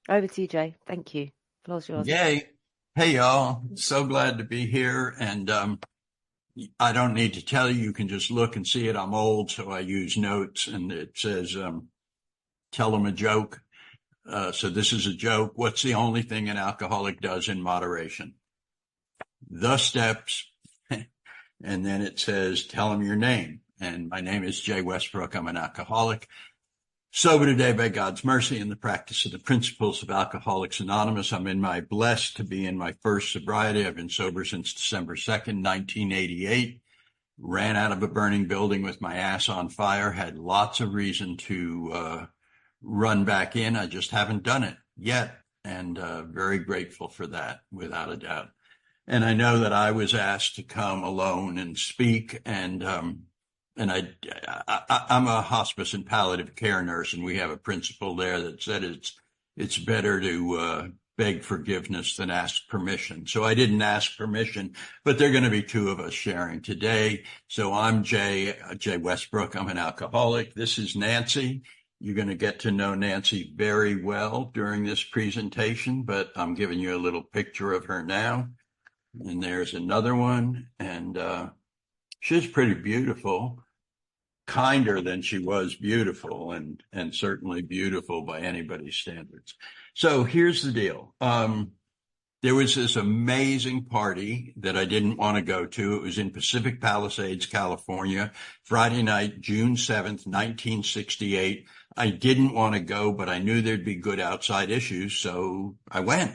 Over to you, Jay. Thank you. Floor's yours. Yay. Hey, y'all. So glad to be here. And I don't need to tell you, you can just look and see it. I'm old, so I use notes, and it says, tell them a joke. So this is a joke. What's the only thing an alcoholic does in moderation? The steps. And then it says, tell them your name. And my name is Jay Westbrook. I'm an alcoholic. Sober today by God's mercy in the practice of the principles of Alcoholics Anonymous. Blessed to be in my first sobriety. I've been sober since December 2nd, 1988. Ran out of a burning building with my ass on fire. Had lots of reason to run back in. I just haven't done it yet. And very grateful for that, without a doubt. And I know that I was asked to come alone and speak, and I'm a hospice and palliative care nurse, and we have a principle there that said it's better to beg forgiveness than ask permission. So I didn't ask permission, but there are going to be two of us sharing today. So I'm Jay Westbrook. I'm an alcoholic. This is Nancy. You're going to get to know Nancy very well during this presentation, but I'm giving you a little picture of her now. And there's another one, and she's pretty beautiful, kinder than she was beautiful, and certainly beautiful by anybody's standards. So here's the deal. There was this amazing party that I didn't want to go to. It was in Pacific Palisades, California, Friday night, June 7th, 1968. I didn't want to go, but I knew there'd be good outside issues, so I went.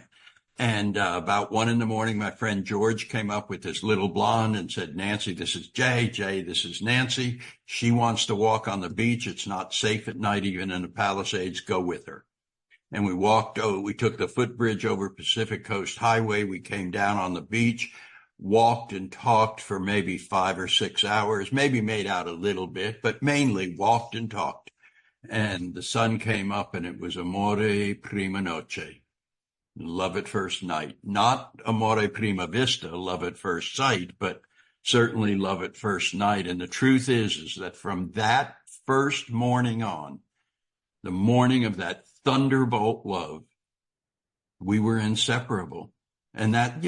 And about 1 a.m, my friend George came up with this little blonde and said, Nancy, this is Jay. Jay, this is Nancy. She wants to walk on the beach. It's not safe at night, even in the Palisades. Go with her. And we took the footbridge over Pacific Coast Highway. We came down on the beach, walked and talked for maybe 5 or 6 hours, maybe made out a little bit, but mainly walked and talked. And the sun came up, and it was amore prima noche. Love at first night, not amore prima vista, love at first sight, but certainly love at first night. And the truth is that from that first morning on, the morning of that thunderbolt love, we were inseparable. And that,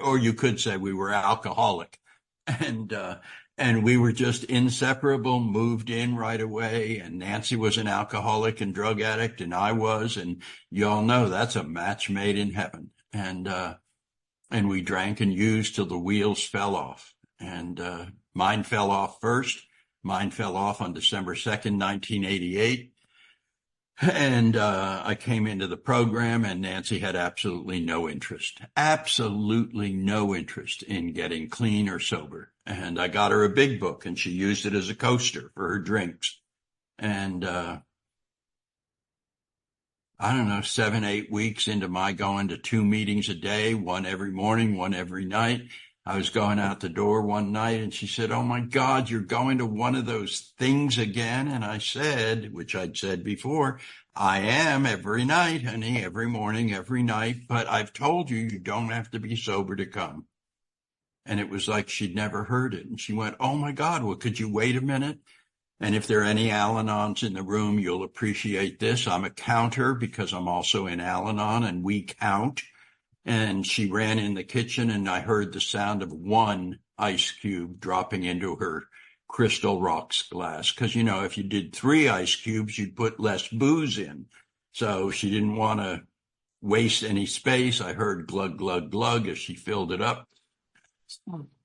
or you could say we were alcoholic, and we were just inseparable, moved in right away. And Nancy was an alcoholic and drug addict, and I was, and you all know that's a match made in heaven. And we drank and used till the wheels fell off. And mine fell off first. Mine fell off on December 2nd, 1988. And I came into the program, and Nancy had absolutely no interest in getting clean or sober. And I got her a big book, and she used it as a coaster for her drinks. And I don't know, 7, 8 weeks into my going to 2 meetings a day, one every morning, one every night, I was going out the door one night, and she said, oh my God, you're going to one of those things again? And I said, which I'd said before, I am every night, honey, every morning, every night, but I've told you, you don't have to be sober to come. And it was like she'd never heard it. And she went, oh my God, well, could you wait a minute? And if there are any Al-Anons in the room, you'll appreciate this. I'm a counter because I'm also in Al-Anon, and we count. And she ran in the kitchen, and I heard the sound of one ice cube dropping into her Crystal Rocks glass. Because, if you did 3 ice cubes, you'd put less booze in. So she didn't want to waste any space. I heard glug, glug, glug as she filled it up.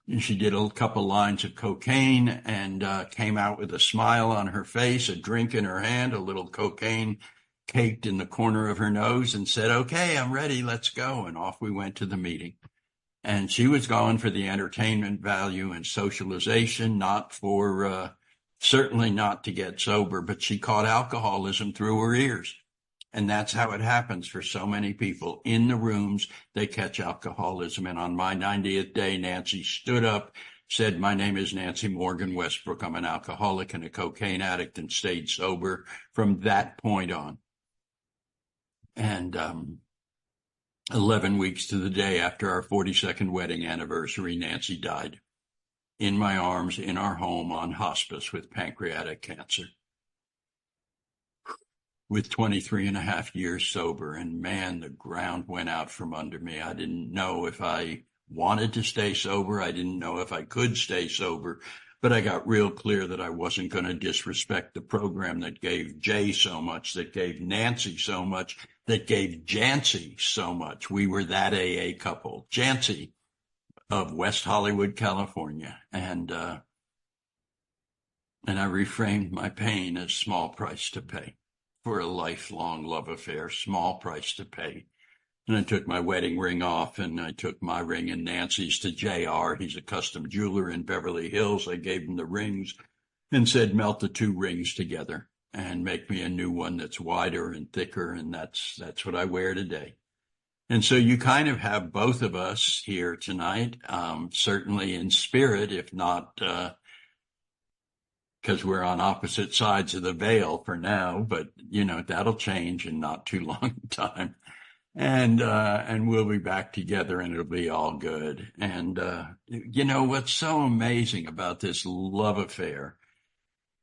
And she did a couple lines of cocaine and came out with a smile on her face, a drink in her hand, a little cocaine caked in the corner of her nose, and said, okay, I'm ready, let's go. And off we went to the meeting. And she was going for the entertainment value and socialization, not for, certainly not to get sober, but she caught alcoholism through her ears. And that's how it happens for so many people. In the rooms, they catch alcoholism. And on my 90th day, Nancy stood up, said, my name is Nancy Morgan Westbrook. I'm an alcoholic and a cocaine addict, and stayed sober from that point on. And 11 weeks to the day after our 42nd wedding anniversary, Nancy died in my arms in our home on hospice with pancreatic cancer. with 23 and a half years sober. And man, the ground went out from under me. I didn't know if I wanted to stay sober. I didn't know if I could stay sober, but I got real clear that I wasn't going to disrespect the program that gave Jay so much, that gave Nancy so much, that gave Jancy so much. We were that AA couple, Jancy of West Hollywood, California. And I reframed my pain as small price to pay for a lifelong love affair, small price to pay. And I took my wedding ring off, and I took my ring and Nancy's to JR. He's a custom jeweler in Beverly Hills. I gave him the rings and said, melt the two rings together and make me a new one that's wider and thicker. And that's what I wear today. And so you kind of have both of us here tonight, certainly in spirit, if not because we're on opposite sides of the veil for now, but that'll change in not too long a time. And we'll be back together and it'll be all good. And what's so amazing about this love affair,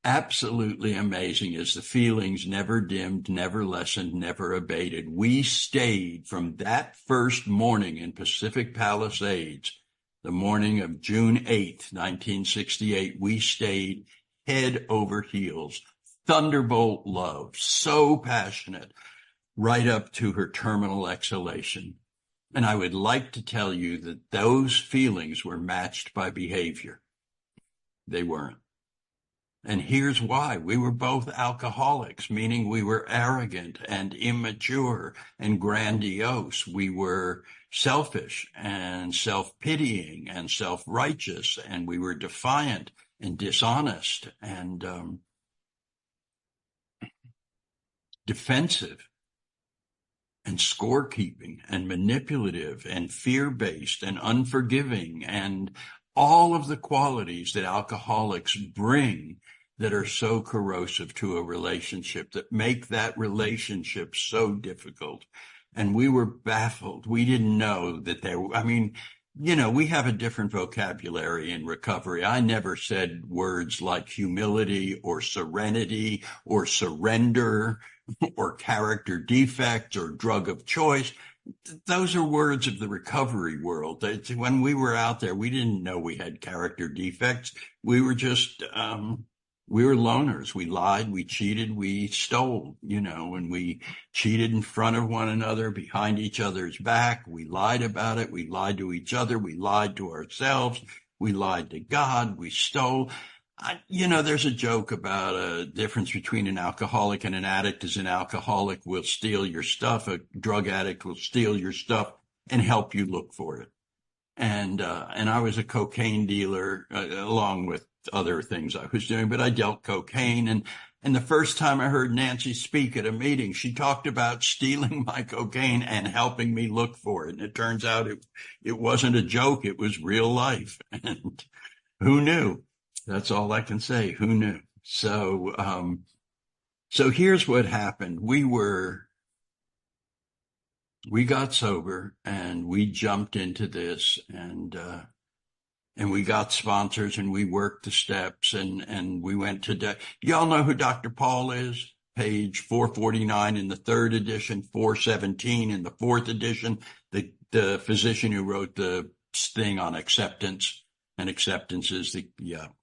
absolutely amazing, is the feelings never dimmed, never lessened, never abated. We stayed from that first morning in Pacific Palisades, the morning of June 8th, 1968, we stayed head over heels, thunderbolt love, so passionate, right up to her terminal exhalation. And I would like to tell you that those feelings were matched by behavior. They weren't. And here's why. We were both alcoholics, meaning we were arrogant and immature and grandiose. We were selfish and self-pitying and self-righteous, and we were defiant and dishonest and defensive and scorekeeping and manipulative and fear-based and unforgiving, and all of the qualities that alcoholics bring that are so corrosive to a relationship, that make that relationship so difficult. And we were baffled. We didn't know that we have a different vocabulary in recovery. I never said words like humility or serenity or surrender or character defect or drug of choice. Those are words of the recovery world. When we were out there, we didn't know we had character defects. We were just, we were loners. We lied, we cheated, we stole, and we cheated in front of one another, behind each other's back. We lied about it. We lied to each other. We lied to ourselves. We lied to God. We stole. There's a joke about a difference between an alcoholic and an addict is an alcoholic will steal your stuff. A drug addict will steal your stuff and help you look for it. And I was a cocaine dealer along with other things I was doing, but I dealt cocaine. And the first time I heard Nancy speak at a meeting, she talked about stealing my cocaine and helping me look for it. And it turns out it wasn't a joke. It was real life. And who knew? That's all I can say. Who knew? So here's what happened. We got sober and we jumped into this, and we got sponsors and we worked the steps, and we went to, y'all know who Dr. Paul is? Page 449 in the third edition, 417 in the fourth edition, the physician who wrote the thing on acceptance. And acceptance is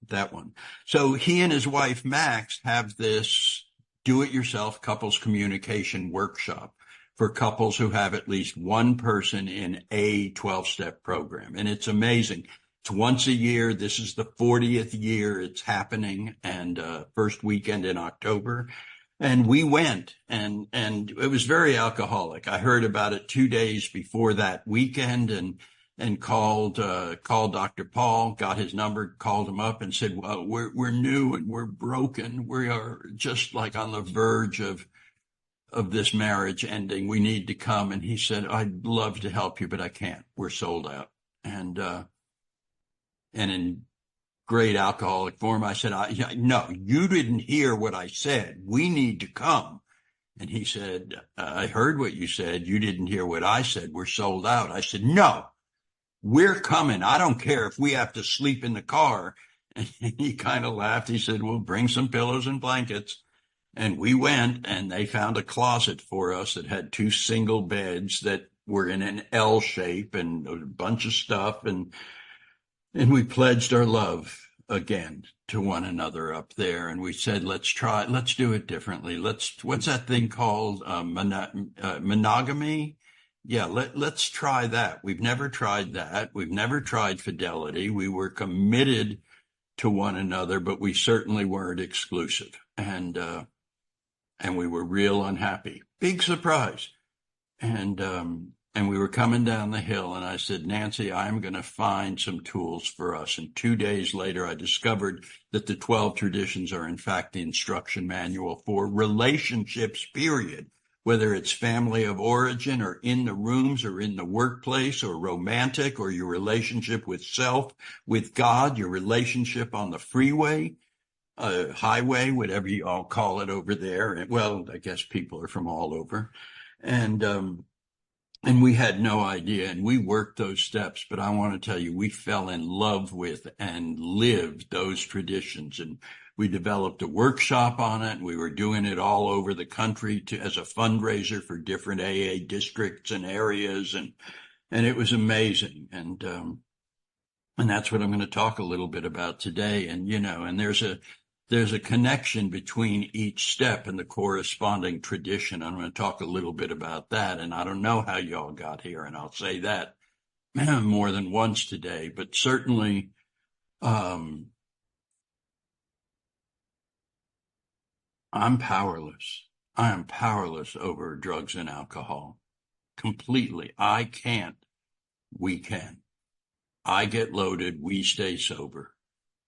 that one. So he and his wife, Max, have this do-it-yourself couples communication workshop for couples who have at least one person in a 12-step program. And it's amazing. It's once a year. This is the 40th year it's happening, and first weekend in October. And we went, and it was very alcoholic. I heard about it 2 days before that weekend, and called Dr. Paul, got his number, called him up and said, well, we're new and we're broken. We are just like on the verge of this marriage ending. We need to come. And he said, I'd love to help you, but I can't. We're sold out. And in great alcoholic form, I said, no, you didn't hear what I said. We need to come. And he said, I heard what you said. You didn't hear what I said. We're sold out. I said, no. We're coming. I don't care if we have to sleep in the car. And he kind of laughed. He said, well, bring some pillows and blankets. And we went and they found a closet for us that had two single beds that were in an L shape and a bunch of stuff. And we pledged our love again to one another up there. And we said, let's do it differently. What's that thing called? Monogamy? Yeah, let's try that. We've never tried that. We've never tried fidelity. We were committed to one another, but we certainly weren't exclusive. And we were real unhappy. Big surprise. And we were coming down the hill, and I said, Nancy, I'm going to find some tools for us. And 2 days later, I discovered that the 12 traditions are, in fact, the instruction manual for relationships, period. Whether it's family of origin or in the rooms or in the workplace or romantic or your relationship with self, with God, your relationship on the freeway, highway, whatever you all call it over there. Well, I guess people are from all over. And we had no idea, and we worked those steps, but I want to tell you, we fell in love with and lived those traditions. And we developed a workshop on it. We were doing it all over the country as a fundraiser for different AA districts and areas. And it was amazing. And that's what I'm going to talk a little bit about today. And, and there's a connection between each step and the corresponding tradition. I'm going to talk a little bit about that. And I don't know how y'all got here, and I'll say that more than once today, but certainly, I'm powerless. I am powerless over drugs and alcohol. Completely. I can't. We can. I get loaded. We stay sober.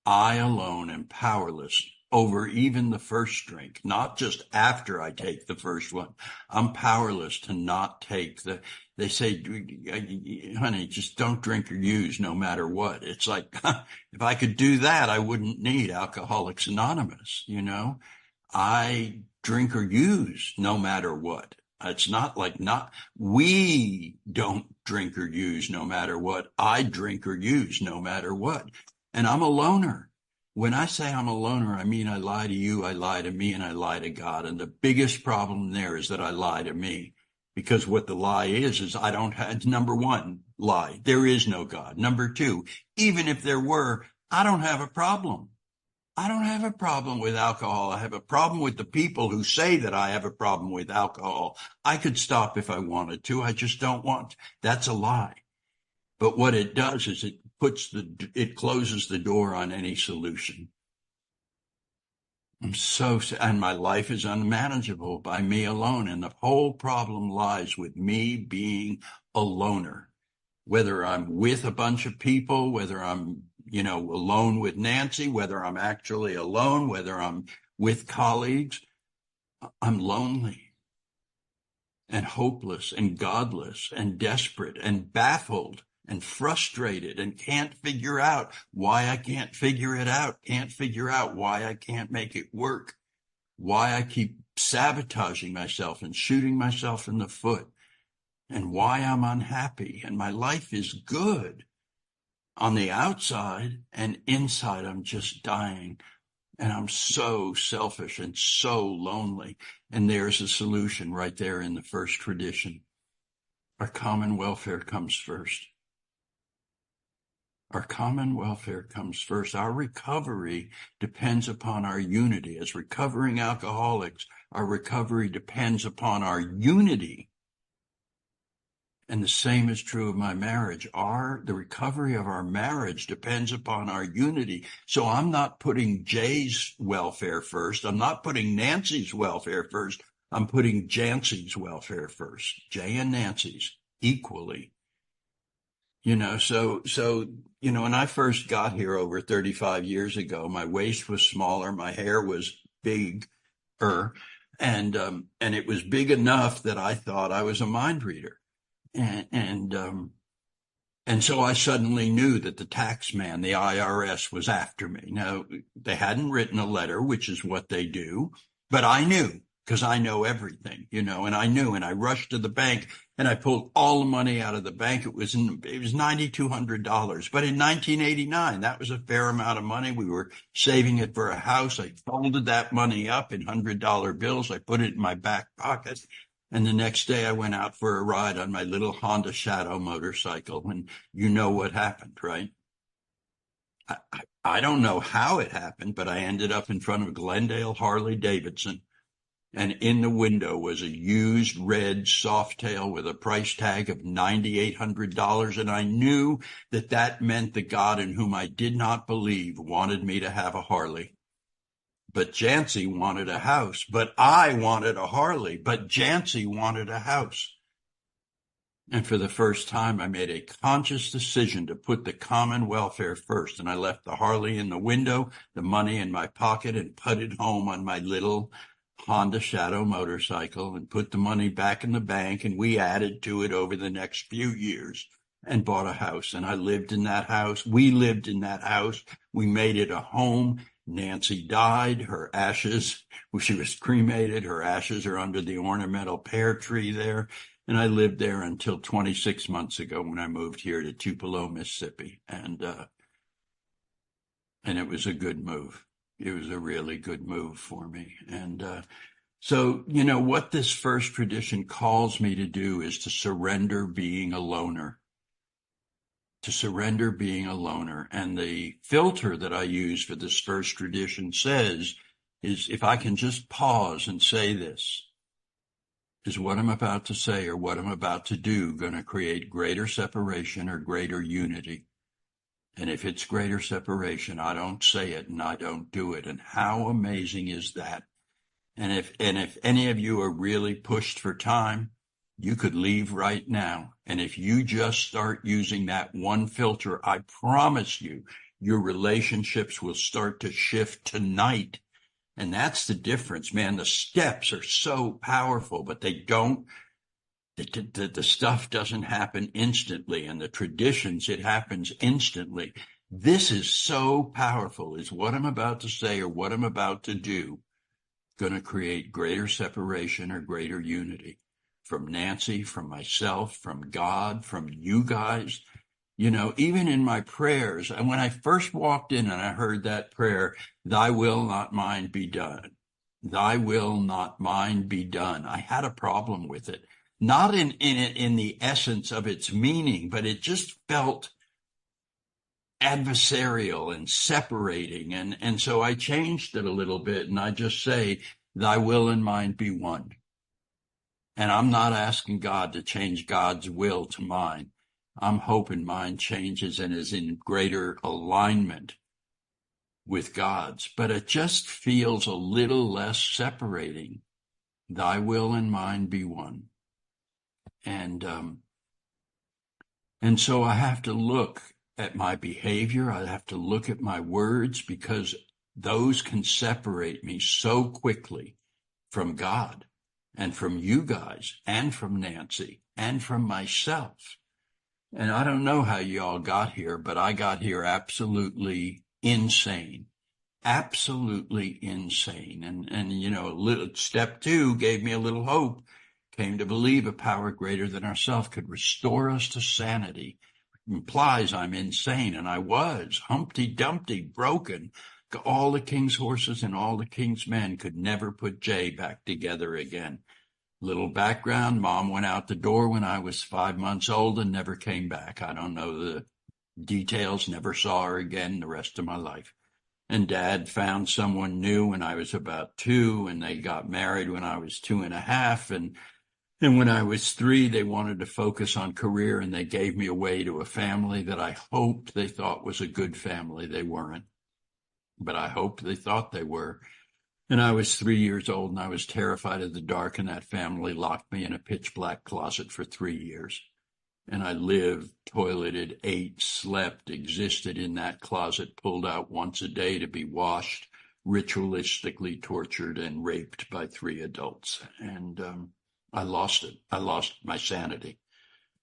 I alone am powerless over even the first drink, not just after I take the first one. I'm powerless to not take they say, honey, just don't drink or use no matter what. It's like, if I could do that, I wouldn't need Alcoholics Anonymous, I drink or use no matter what. It's not like we don't drink or use no matter what. I drink or use no matter what. And I'm a loner. When I say I'm a loner, I mean I lie to you, I lie to me, and I lie to God. And the biggest problem there is that I lie to me. Because what the lie is I don't have, number one, lie. There is no God. Number two, even if there were, I don't have a problem. I don't have a problem with alcohol. I have a problem with the people who say that I have a problem with alcohol. I could stop if I wanted to. I just don't want to. That's a lie. But what it does is it closes the door on any solution. And my life is unmanageable by me alone. And the whole problem lies with me being a loner, whether I'm with a bunch of people, whether I'm, alone with Nancy, whether I'm actually alone, whether I'm with colleagues. I'm lonely and hopeless and godless and desperate and baffled and frustrated and can't figure out why I can't figure it out, can't figure out why I can't make it work, why I keep sabotaging myself and shooting myself in the foot, and why I'm unhappy. And my life is good on the outside, and inside I'm just dying. And I'm so selfish and so lonely. And there's a solution right there in the first tradition. Our common welfare comes first. Our common welfare comes first. Our recovery depends upon our unity. As recovering alcoholics, our recovery depends upon our unity. And the same is true of my marriage. The recovery of our marriage depends upon our unity. So I'm not putting Jay's welfare first. I'm not putting Nancy's welfare first. I'm putting Jancy's welfare first. Jay and Nancy's equally. So when I first got here over 35 years ago, my waist was smaller, my hair was bigger, and it was big enough that I thought I was a mind reader. And so I suddenly knew that the tax man, the IRS, was after me. Now, they hadn't written a letter, which is what they do, but I knew because I know everything, and I knew, and I rushed to the bank and I pulled all the money out of the bank. It was $9,200, but in 1989, that was a fair amount of money. We were saving it for a house. I folded that money up in $100 bills. I put it in my back pocket. And the next day I went out for a ride on my little Honda Shadow motorcycle. And you know what happened, right? I don't know how it happened, but I ended up in front of Glendale Harley Davidson. And in the window was a used red Softail with a price tag of $9,800. And I knew that that meant the God in whom I did not believe wanted me to have a Harley. But Jancy wanted a house. But I wanted a Harley. But Jancy wanted a house. And for the first time, I made a conscious decision to put the common welfare first. And I left the Harley in the window, the money in my pocket, and putted home on my little Honda Shadow motorcycle and put the money back in the bank. And we added to it over the next few years and bought a house. And I lived in that house. We lived in that house. We made it a home. Nancy died. Her ashes, she was cremated. Her ashes are under the ornamental pear tree there. And I lived there until 26 months ago when I moved here to Tupelo, Mississippi. And it was a good move. It was a really good move for me. And so, what this first tradition calls me to do is to surrender being a loner. To surrender being a loner. And the filter that I use for this first tradition is if I can just pause and say this, is what I'm about to say or what I'm about to do going to create greater separation or greater unity? And if it's greater separation, I don't say it and I don't do it. And how amazing is that? And if any of you are really pushed for time, you could leave right now. And if you just start using that one filter, I promise you, your relationships will start to shift tonight. And that's the difference, man. The steps are so powerful, but they don't, the stuff doesn't happen instantly. And the traditions, it happens instantly. This is so powerful. Is what I'm about to say or what I'm about to do going to create greater separation or greater unity from Nancy, from myself, from God, from you guys? Even in my prayers, and when I first walked in and I heard that prayer, thy will, not mine, be done. Thy will, not mine, be done. I had a problem with it. Not in the essence of its meaning, but it just felt adversarial and separating. And so I changed it a little bit and I just say, thy will and mine be one. And I'm not asking God to change God's will to mine. I'm hoping mine changes and is in greater alignment with God's, but it just feels a little less separating. Thy will and mine be one. And so I have to look at my behavior. I have to look at my words because those can separate me so quickly from God and from you guys and from Nancy and from myself. And I don't know how y'all got here, but I got here absolutely insane. Absolutely insane. And step 2 gave me a little hope. Came to believe a power greater than ourselves could restore us to sanity. Implies I'm insane, and I was. Humpty Dumpty, broken. All the king's horses and all the king's men could never put Jay back together again. Little background, Mom went out the door when I was 5 months old and never came back. I don't know the details, never saw her again the rest of my life. And Dad found someone new when I was about 2, and they got married when I was 2.5. And when I was 3, they wanted to focus on career, and they gave me away to a family that I hoped they thought was a good family. They weren't, but I hoped they thought they were. And I was 3 years old, and I was terrified of the dark, and that family locked me in a pitch-black closet for 3 years. And I lived, toileted, ate, slept, existed in that closet, pulled out once a day to be washed, ritualistically tortured, and raped by 3 adults. And I lost it. I lost my sanity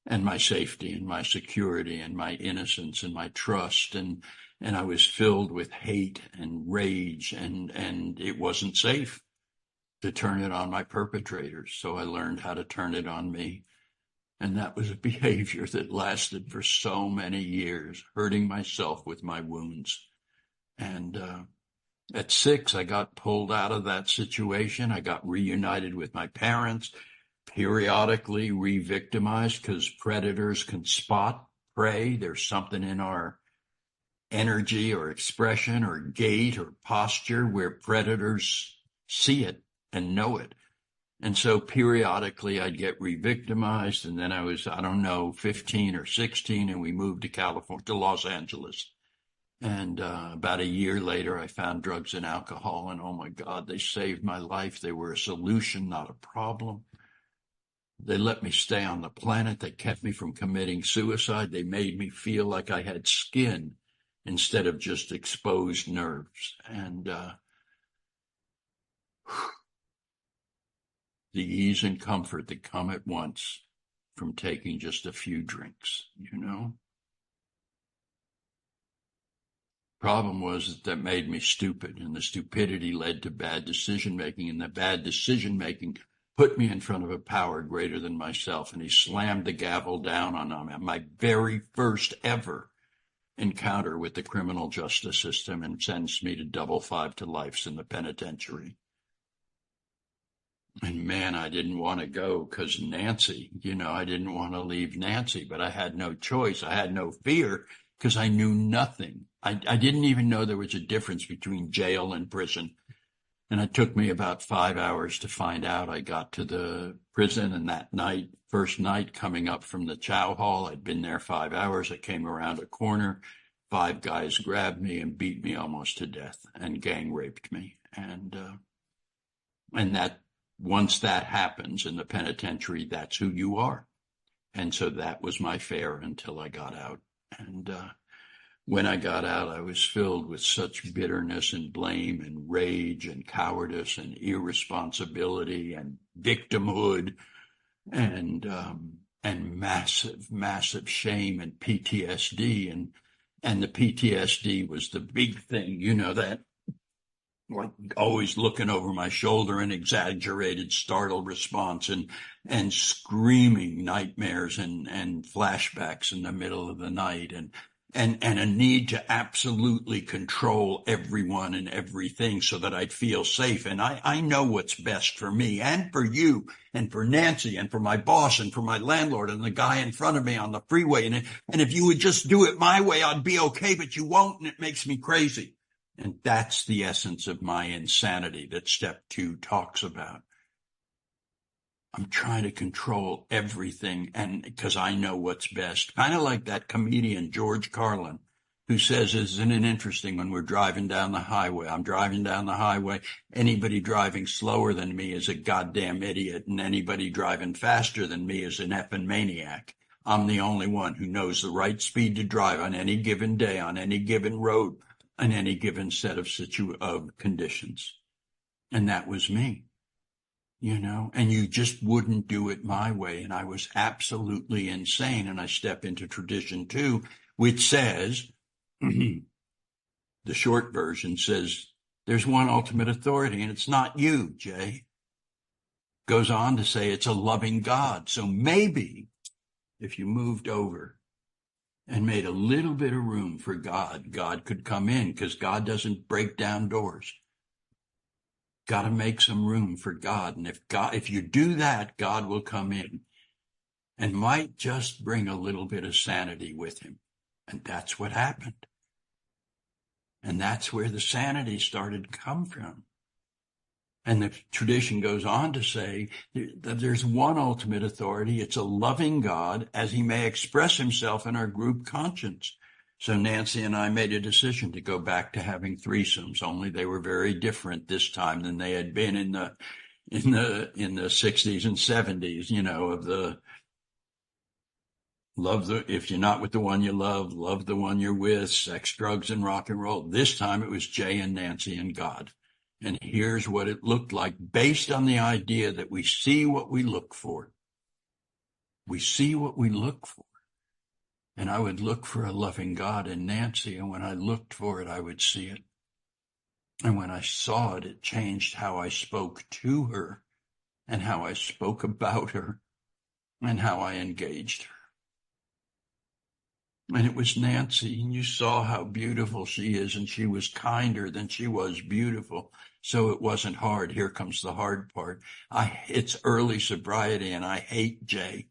and my safety and my security and my innocence and my trust. And I was filled with hate and rage, and it wasn't safe. to turn it on my perpetrators. So I learned how to turn it on me. And that was a behavior that lasted for so many years, hurting myself with my wounds. And at 6, I got pulled out of that situation. I got reunited with my parents, periodically re-victimized because predators can spot prey. There's something in our energy or expression or gait or posture where predators see it and know it. And so periodically I'd get re-victimized, and then I was, 15 or 16, and we moved to California, to Los Angeles. And about a year later, I found drugs and alcohol, and oh my God, they saved my life. They were a solution, not a problem. They let me stay on the planet. They kept me from committing suicide. They made me feel like I had skin instead of just exposed nerves. And the ease and comfort that come at once from taking just a few drinks, Problem was that made me stupid, and the stupidity led to bad decision-making, and the bad decision-making put me in front of a power greater than myself, and he slammed the gavel down on me. My very first ever encounter with the criminal justice system, and sentenced me to double 5 to life in the penitentiary. And man, I didn't want to go because Nancy, I didn't want to leave Nancy, but I had no choice. I had no fear because I knew nothing. I didn't even know there was a difference between jail and prison. And it took me about 5 hours to find out. I got to the prison, and that night, first night coming up from the chow hall, I'd been there 5 hours. I came around a corner. 5 guys grabbed me and beat me almost to death and gang raped me. And that once that happens in the penitentiary, that's who you are. And so that was my fare until I got out. And when I got out, I was filled with such bitterness and blame and rage and cowardice and irresponsibility and victimhood and massive, massive shame and PTSD. And the PTSD was the big thing, that like always looking over my shoulder, an exaggerated, startled response, and screaming nightmares and flashbacks in the middle of the night, and a need to absolutely control everyone and everything so that I'd feel safe. And I know what's best for me and for you and for Nancy and for my boss and for my landlord and the guy in front of me on the freeway. And if you would just do it my way, I'd be okay, but you won't, and it makes me crazy. And that's the essence of my insanity that step 2 talks about. I'm trying to control everything, and because I know what's best. Kind of like that comedian George Carlin, who says, isn't it interesting when we're driving down the highway? I'm driving down the highway. Anybody driving slower than me is a goddamn idiot, and anybody driving faster than me is an effing maniac. I'm the only one who knows the right speed to drive on any given day, on any given road, on any given set of conditions. And that was me, and you just wouldn't do it my way. And I was absolutely insane. And I step into tradition 2, which says, the short version says, there's one ultimate authority, and it's not you, Jay. Goes on to say it's a loving God. So maybe if you moved over and made a little bit of room for God, God could come in, because God doesn't break down doors. Got to make some room for God. And if you do that, God will come in and might just bring a little bit of sanity with him. And that's what happened. And that's where the sanity started to come from. And the tradition goes on to say that there's one ultimate authority. It's a loving God, as he may express himself in our group conscience. So Nancy and I made a decision to go back to having threesomes, only they were very different this time than they had been in the 60s and 70s, of the if you're not with the one you love the one you're with, sex, drugs, and rock and roll. This time it was Jay and Nancy and God. And here's what it looked like, based on the idea that we see what we look for. We see what we look for. And I would look for a loving God in Nancy, and when I looked for it, I would see it. And when I saw it, it changed how I spoke to her and how I spoke about her and how I engaged her. And it was Nancy, and you saw how beautiful she is, and she was kinder than she was beautiful. So it wasn't hard. Here comes the hard part. It's early sobriety, and I hate Jay.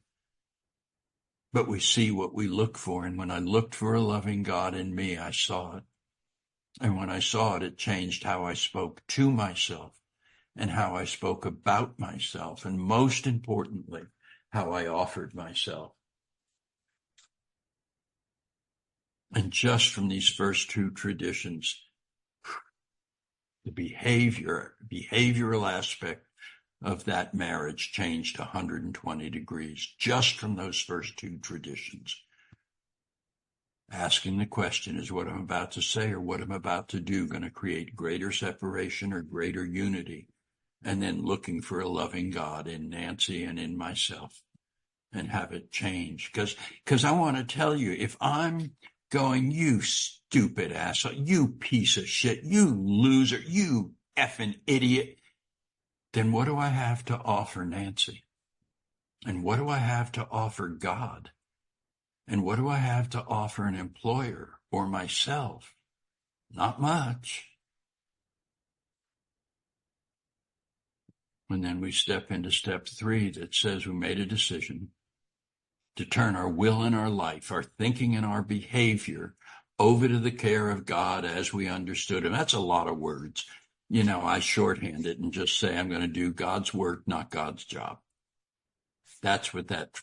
But we see what we look for. And when I looked for a loving God in me, I saw it. And when I saw it, it changed how I spoke to myself and how I spoke about myself. And most importantly, how I offered myself. And just from these first two traditions, the behavioral aspect of that marriage changed 120 degrees just from those first two traditions. Asking the question, is what I'm about to say or what I'm about to do going to create greater separation or greater unity? And then looking for a loving God in Nancy and in myself and have it change. Because I want to tell you, if I'm going, you stupid asshole, you piece of shit, you loser, you effing idiot, then what do I have to offer Nancy? And what do I have to offer God? And what do I have to offer an employer or myself? Not much. And then we step into step 3 that says we made a decision to turn our will and our life, our thinking and our behavior over to the care of God as we understood him. That's a lot of words. You know, I shorthand it and just say I'm going to do God's work, not God's job. That's what that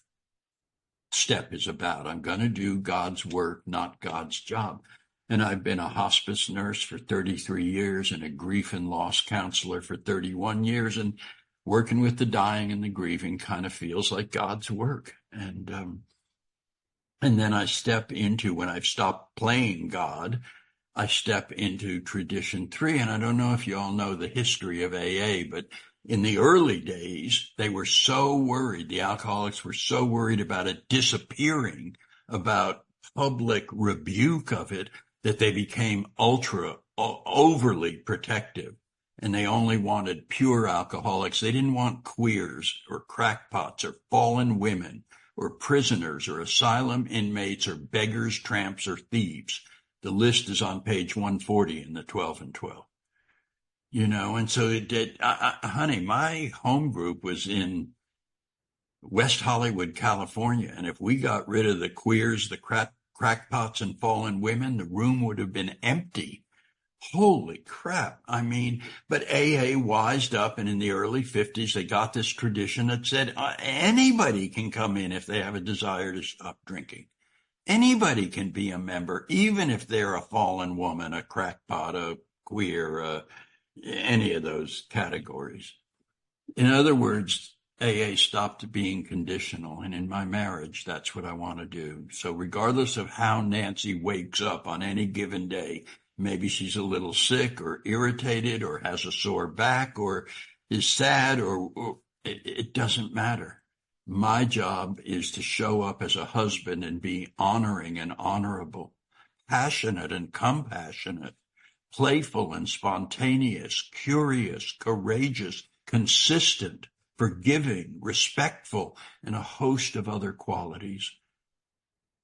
step is about. I'm going to do God's work, not God's job. And I've been a hospice nurse for 33 years and a grief and loss counselor for 31 years. And working with the dying and the grieving kind of feels like God's work. And then I step into, when I've stopped playing God, I step into tradition 3. And I don't know if you all know the history of AA, but in the early days, they were so worried, the alcoholics were so worried about it disappearing, about public rebuke of it, that they became overly protective. And they only wanted pure alcoholics. They didn't want queers or crackpots or fallen women or prisoners or asylum inmates or beggars, tramps, or thieves. The list is on page 140 in the 12 and 12. You know, and so it did. Honey, my home group was in West Hollywood, California. And if we got rid of the queers, the crackpots and fallen women, the room would have been empty. Holy crap. I mean, but AA wised up, and in the early 50s, they got this tradition that said anybody can come in if they have a desire to stop drinking. Anybody can be a member, even if they're a fallen woman, a crackpot, a queer, any of those categories. In other words, AA stopped being conditional. And in my marriage, that's what I want to do. So regardless of how Nancy wakes up on any given day, maybe she's a little sick or irritated or has a sore back or is sad or it doesn't matter. My job is to show up as a husband and be honoring and honorable, passionate and compassionate, playful and spontaneous, curious, courageous, consistent, forgiving, respectful, and a host of other qualities.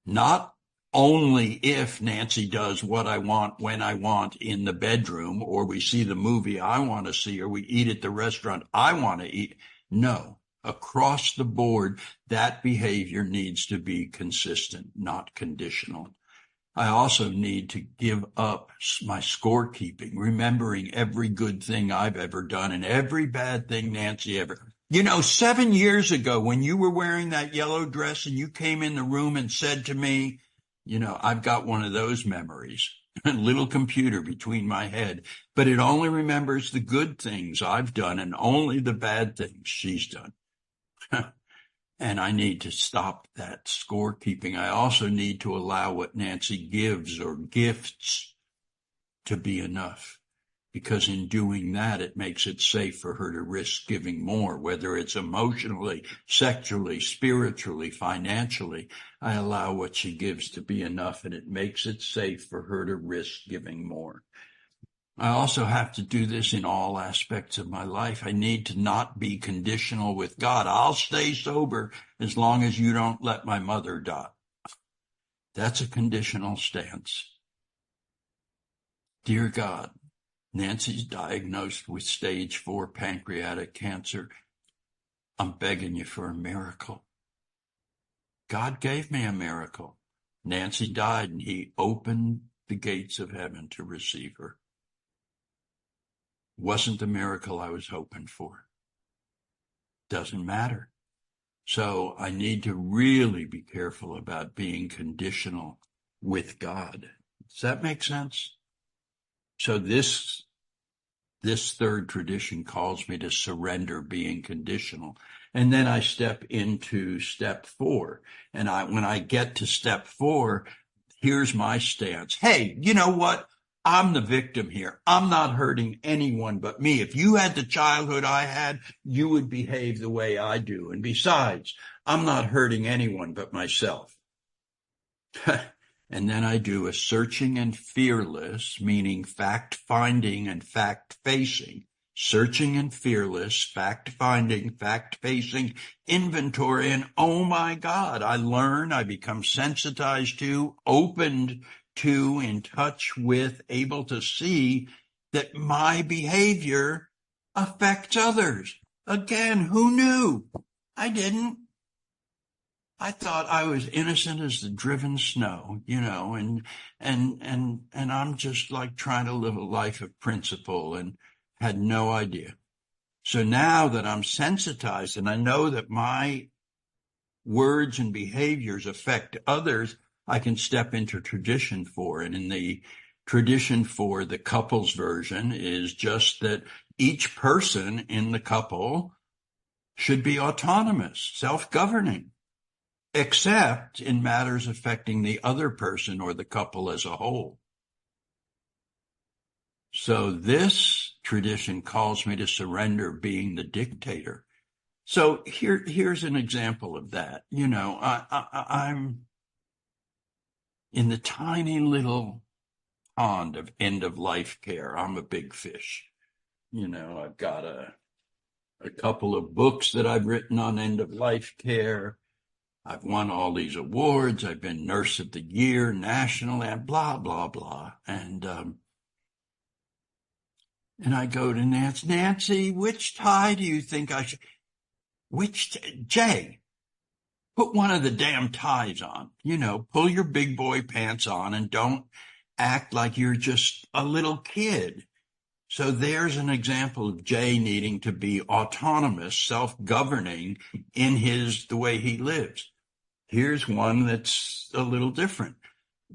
Not only if Nancy does what I want when I want in the bedroom, or we see the movie I want to see, or we eat at the restaurant I want to eat. No, across the board, that behavior needs to be consistent, not conditional. I also need to give up my scorekeeping, remembering every good thing I've ever done and every bad thing Nancy ever. You know, 7 years ago when you were wearing that yellow dress and you came in the room and said to me, you know, I've got one of those memories, a little computer between my head, but it only remembers the good things I've done and only the bad things she's done. And I need to stop that scorekeeping. I also need to allow what Nancy gives or gifts to be enough, because in doing that, it makes it safe for her to risk giving more, whether it's emotionally, sexually, spiritually, financially. I allow what she gives to be enough, and it makes it safe for her to risk giving more. I also have to do this in all aspects of my life. I need to not be conditional with God. I'll stay sober as long as you don't let my mother die. That's a conditional stance. Dear God, Nancy's diagnosed with stage 4 pancreatic cancer. I'm begging you for a miracle. God gave me a miracle. Nancy died and he opened the gates of heaven to receive her. Wasn't the miracle I was hoping for. Doesn't matter. So I need to really be careful about being conditional with God. Does that make sense? So this third tradition calls me to surrender being conditional. And then I step into step 4. And when I get to step 4, here's my stance. Hey, you know what? I'm the victim here. I'm not hurting anyone but me. If you had the childhood I had, you would behave the way I do. And besides, I'm not hurting anyone but myself. And then I do a searching and fearless, meaning fact-finding and fact-facing. Searching and fearless, fact-finding, fact-facing inventory. And oh my God, I learn, I become sensitized to, opened to, in touch with, able to see that my behavior affects others. Again, who knew? I didn't. I thought I was innocent as the driven snow, and I'm just like trying to live a life of principle and had no idea. So now that I'm sensitized and I know that my words and behaviors affect others, I can step into tradition 4. And in the tradition 4, the couples version is just that each person in the couple should be autonomous, self-governing, except in matters affecting the other person or the couple as a whole. So this tradition calls me to surrender being the dictator. So here's an example of that. I'm in the tiny little pond of end-of-life care. I'm a big fish. I've got a couple of books that I've written on end-of-life care. I've won all these awards. I've been Nurse of the Year, national, and blah, blah, blah. And I go to Nancy. Nancy, which tie do you think I should? Jay, put one of the damn ties on. Pull your big boy pants on and don't act like you're just a little kid. So there's an example of Jay needing to be autonomous, self-governing in the way he lives. Here's one that's a little different.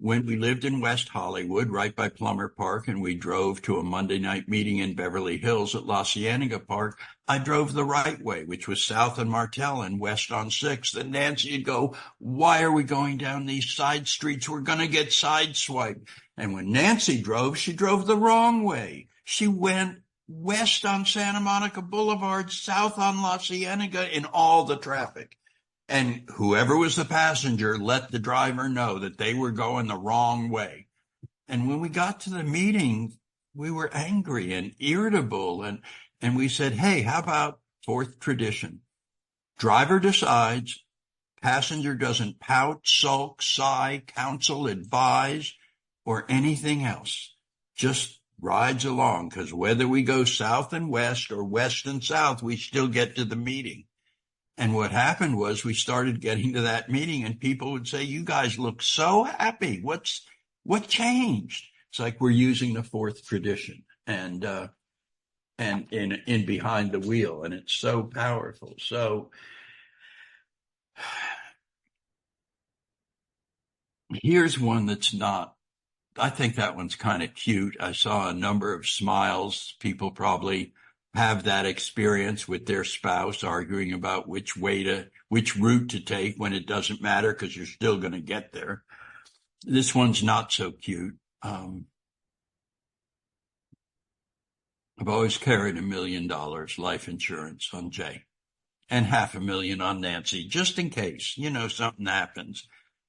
When we lived in West Hollywood, right by Plummer Park, and we drove to a Monday night meeting in Beverly Hills at La Cienega Park, I drove the right way, which was south on Martel and west on 6th. And Nancy would go, why are we going down these side streets? We're going to get sideswiped. And when Nancy drove, she drove the wrong way. She went west on Santa Monica Boulevard, south on La Cienega in all the traffic. And whoever was the passenger let the driver know that they were going the wrong way. And when we got to the meeting, we were angry and irritable. And we said, hey, how about 4th tradition? Driver decides, passenger doesn't pout, sulk, sigh, counsel, advise, or anything else. Just rides along, because whether we go south and west or west and south, we still get to the meeting. And what happened was we started getting to that meeting and people would say, you guys look so happy. What changed? It's like we're using the 4th tradition and in behind the wheel. And it's so powerful. So here's one that's not, I think that one's kind of cute. I saw a number of smiles. People probably have that experience with their spouse arguing about which route to take when it doesn't matter because you're still going to get there. This one's not so cute. I've always carried $1 million life insurance on Jay and $500,000 on Nancy, just in case, something happens.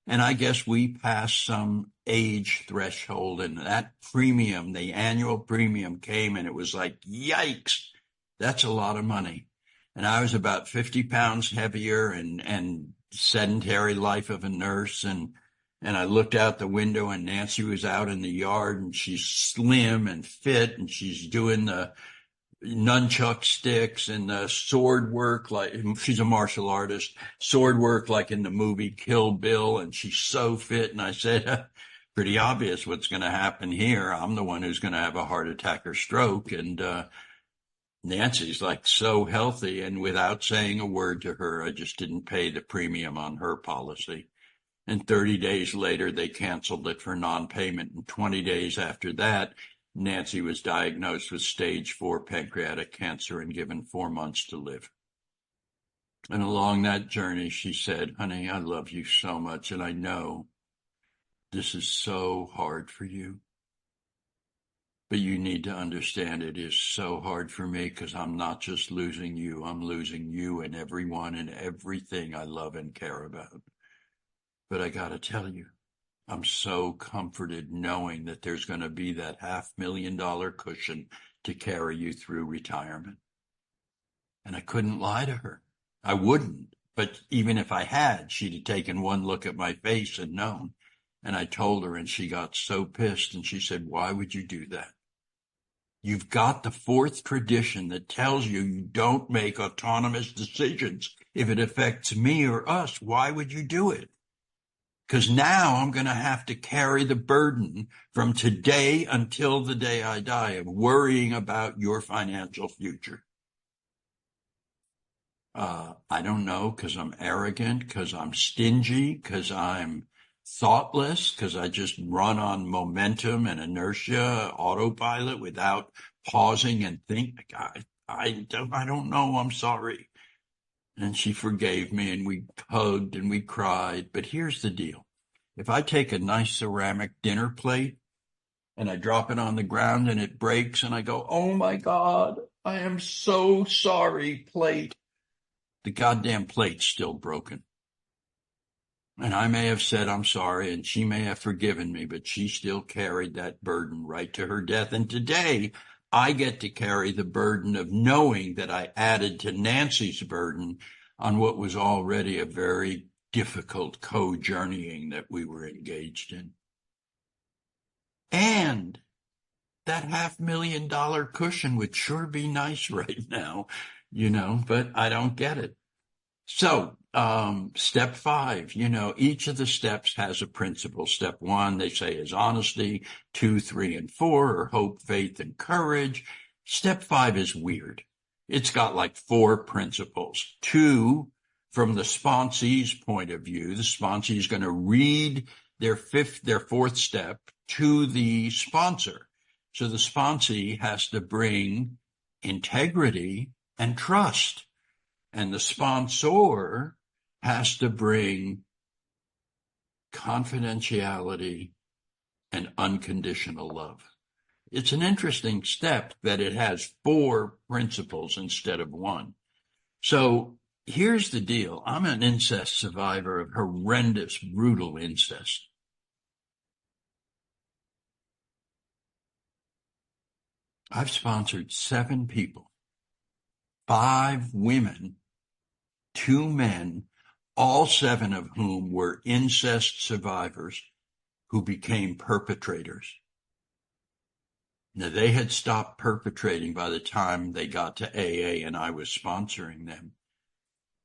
And I guess we passed some age threshold, and that premium, the annual premium came, and it was like, yikes, that's a lot of money. And I was about 50 pounds heavier and sedentary life of a nurse. And I looked out the window, and Nancy was out in the yard, and she's slim and fit, and she's doing the nunchuck sticks and the sword work, like she's a martial artist, sword work like in the movie Kill Bill, and she's so fit. And I said, pretty obvious what's going to happen here. I'm the one who's going to have a heart attack or stroke. And Nancy's like so healthy, and without saying a word to her, I just didn't pay the premium on her policy. And 30 days later, they canceled it for non-payment. And 20 days after that, Nancy was diagnosed with stage 4 pancreatic cancer and given 4 months to live. And along that journey, she said, honey, I love you so much, and I know this is so hard for you. But you need to understand it is so hard for me, because I'm not just losing you, I'm losing you and everyone and everything I love and care about. But I got to tell you, I'm so comforted knowing that there's going to be that $500,000 cushion to carry you through retirement. And I couldn't lie to her. I wouldn't. But even if I had, she'd have taken one look at my face and known. And I told her, and she got so pissed. And she said, why would you do that? You've got the 4th tradition that tells you don't make autonomous decisions. If it affects me or us, why would you do it? Because now I'm going to have to carry the burden from today until the day I die of worrying about your financial future. I don't know, because I'm arrogant, because I'm stingy, because I'm thoughtless, because I just run on momentum and inertia, autopilot, without pausing and think. I don't know. I'm sorry. And she forgave me, and we hugged and we cried. But here's the deal. If I take a nice ceramic dinner plate and I drop it on the ground and it breaks and I go, oh my God, I am so sorry, plate. The goddamn plate's still broken. And I may have said I'm sorry, and she may have forgiven me, but she still carried that burden right to her death. And today I get to carry the burden of knowing that I added to Nancy's burden on what was already a very difficult co-journeying that we were engaged in. And that $500,000 cushion would sure be nice right now, but I don't get it. So, step 5, each of the steps has a principle. Step 1, they say, is honesty. 2, 3, and 4 are hope, faith, and courage. Step 5 is weird. It's got like 4 principles. 2, from the sponsee's point of view, the sponsee is going to read their 4th step to the sponsor. So the sponsee has to bring integrity and trust. And the sponsor has to bring confidentiality and unconditional love. It's an interesting step that it has 4 principles instead of 1. So here's the deal. I'm an incest survivor of horrendous, brutal incest. I've sponsored 7 people, 5 women, 2 men, all 7 of whom were incest survivors who became perpetrators. Now, they had stopped perpetrating by the time they got to AA and I was sponsoring them.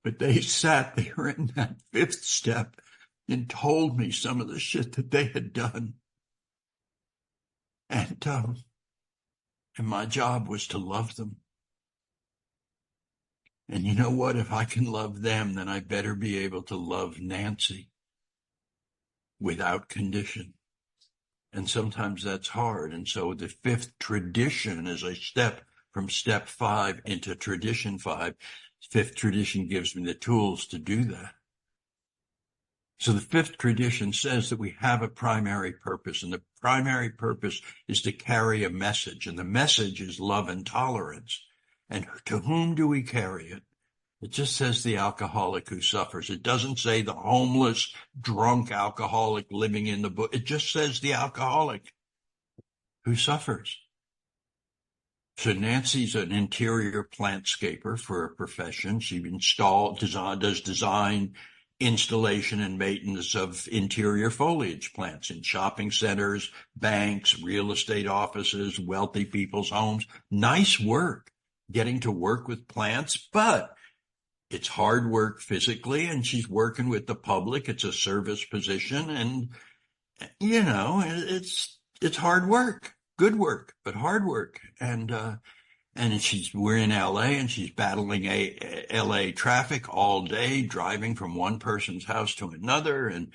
But they sat there in that 5th step and told me some of the shit that they had done. And my job was to love them. And you know what? If I can love them, then I better be able to love Nancy without condition. And sometimes that's hard. And so the 5th tradition is a step from step 5 into tradition 5. 5th tradition gives me the tools to do that. So the 5th tradition says that we have a primary purpose, and the primary purpose is to carry a message, and the message is love and tolerance. And to whom do we carry it? It just says the alcoholic who suffers. It doesn't say the homeless, drunk alcoholic living in the book. It just says the alcoholic who suffers. So Nancy's an interior plantscaper for a profession. She does design, installation, and maintenance of interior foliage plants in shopping centers, banks, real estate offices, wealthy people's homes. Nice work, getting to work with plants, but it's hard work physically, and she's working with the public. It's a service position, and it's hard work, good work, but hard work. And we're in LA, and she's battling LA traffic all day, driving from one person's house to another. And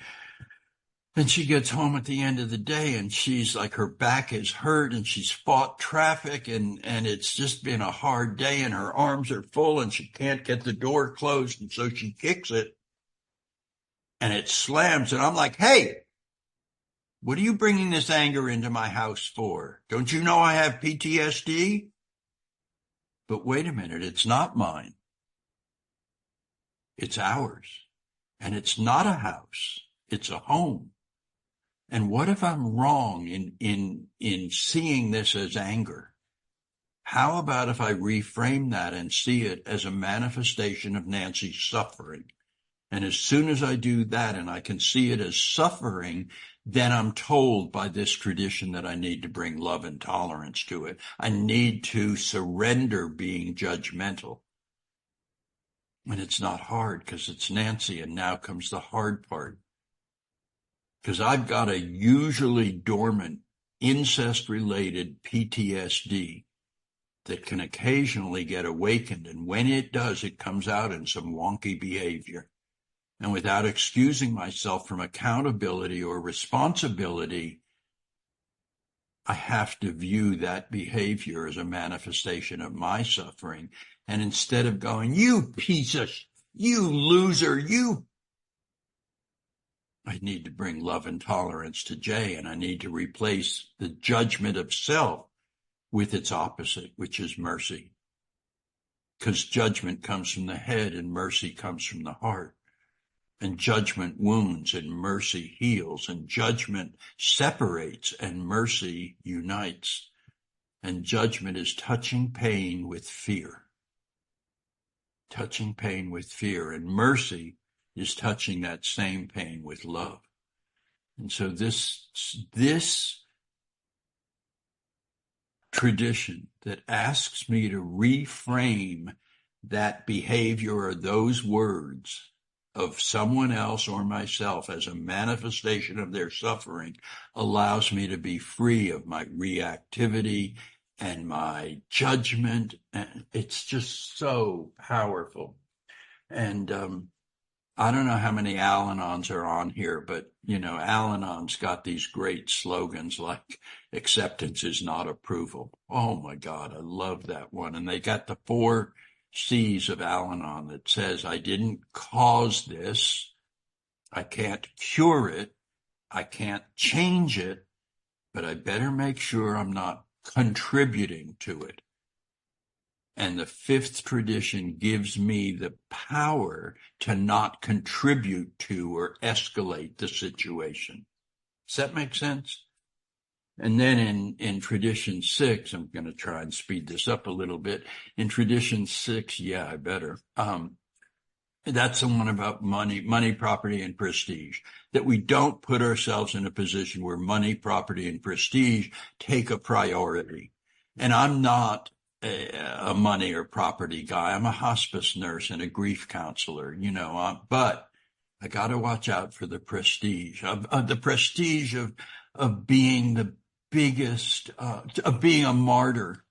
she gets home at the end of the day, and she's like, her back is hurt, and she's fought traffic, and it's just been a hard day, and her arms are full, and she can't get the door closed. And so she kicks it, and it slams. And I'm like, hey, what are you bringing this anger into my house for? Don't you know I have PTSD? But wait a minute, it's not mine. It's ours. And it's not a house. It's a home. And what if I'm wrong in seeing this as anger? How about if I reframe that and see it as a manifestation of Nancy's suffering? And as soon as I do that and I can see it as suffering, then I'm told by this tradition that I need to bring love and tolerance to it. I need to surrender being judgmental. And it's not hard because it's Nancy, and now comes the hard part. Because I've got a usually dormant incest-related PTSD that can occasionally get awakened. And when it does, it comes out in some wonky behavior. And without excusing myself from accountability or responsibility, I have to view that behavior as a manifestation of my suffering. And instead of going, you piece of, you loser, I need to bring love and tolerance to Jay, and I need to replace the judgment of self with its opposite, which is mercy. Because judgment comes from the head and mercy comes from the heart. And judgment wounds and mercy heals, and judgment separates and mercy unites. And judgment is touching pain with fear. Touching pain with fear. And mercy is touching that same pain with love. And so this tradition that asks me to reframe that behavior or those words of someone else or myself as a manifestation of their suffering allows me to be free of my reactivity and my judgment. And it's just so powerful. And I don't know how many Al-Anons are on here, but, Al-Anon's got these great slogans like acceptance is not approval. Oh, my God, I love that one. And they got the 4 C's of Al-Anon that says, I didn't cause this, I can't cure it, I can't change it, but I better make sure I'm not contributing to it. And the 5th tradition gives me the power to not contribute to or escalate the situation. Does that make sense? And then in tradition 6, I'm going to try and speed this up a little bit. In tradition 6, I better. That's the one about money, property, and prestige. That we don't put ourselves in a position where money, property, and prestige take a priority. And I'm not a money or property guy. I'm a hospice nurse and a grief counselor, but I got to watch out for the prestige of being the biggest, of being a martyr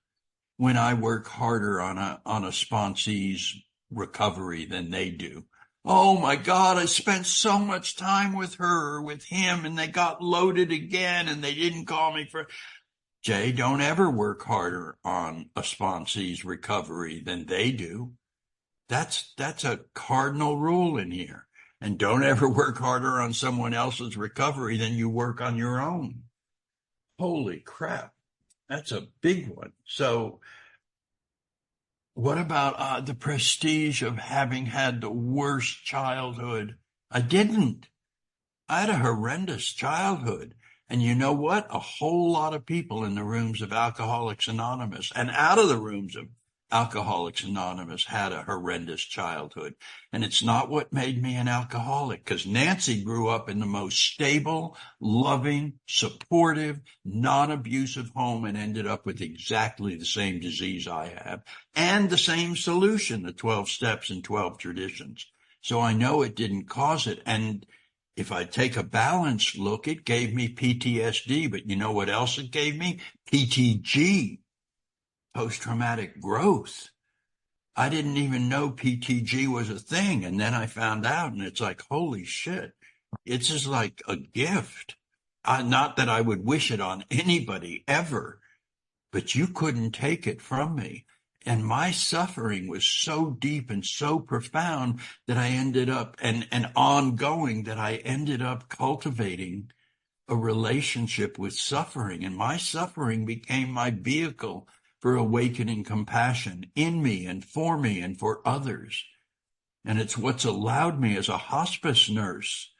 when I work harder on a sponsee's recovery than they do. Oh my God, I spent so much time with her or with him, and they got loaded again and they didn't call me for. Jay, don't ever work harder on a sponsee's recovery than they do. That's a cardinal rule in here. And don't ever work harder on someone else's recovery than you work on your own. Holy crap. That's a big one. So What about the prestige of having had the worst childhood? I didn't. I had a horrendous childhood. And you know what? A whole lot of people in the rooms of Alcoholics Anonymous and out of the rooms of Alcoholics Anonymous had a horrendous childhood. And it's not what made me an alcoholic, because Nancy grew up in the most stable, loving, supportive, non-abusive home and ended up with exactly the same disease I have and the same solution, the 12 steps and 12 traditions. So I know it didn't cause it. And if I take a balanced look, it gave me PTSD, but you know what else it gave me? PTG, post-traumatic growth. I didn't even know PTG was a thing. And then I found out, and it's like, holy shit, it's just like a gift. Not that I would wish it on anybody ever, but you couldn't take it from me. And my suffering was so deep and so profound that I ended up, and ongoing, that I ended up cultivating a relationship with suffering. And my suffering became my vehicle for awakening compassion in me and for others. And it's what's allowed me as a hospice nurse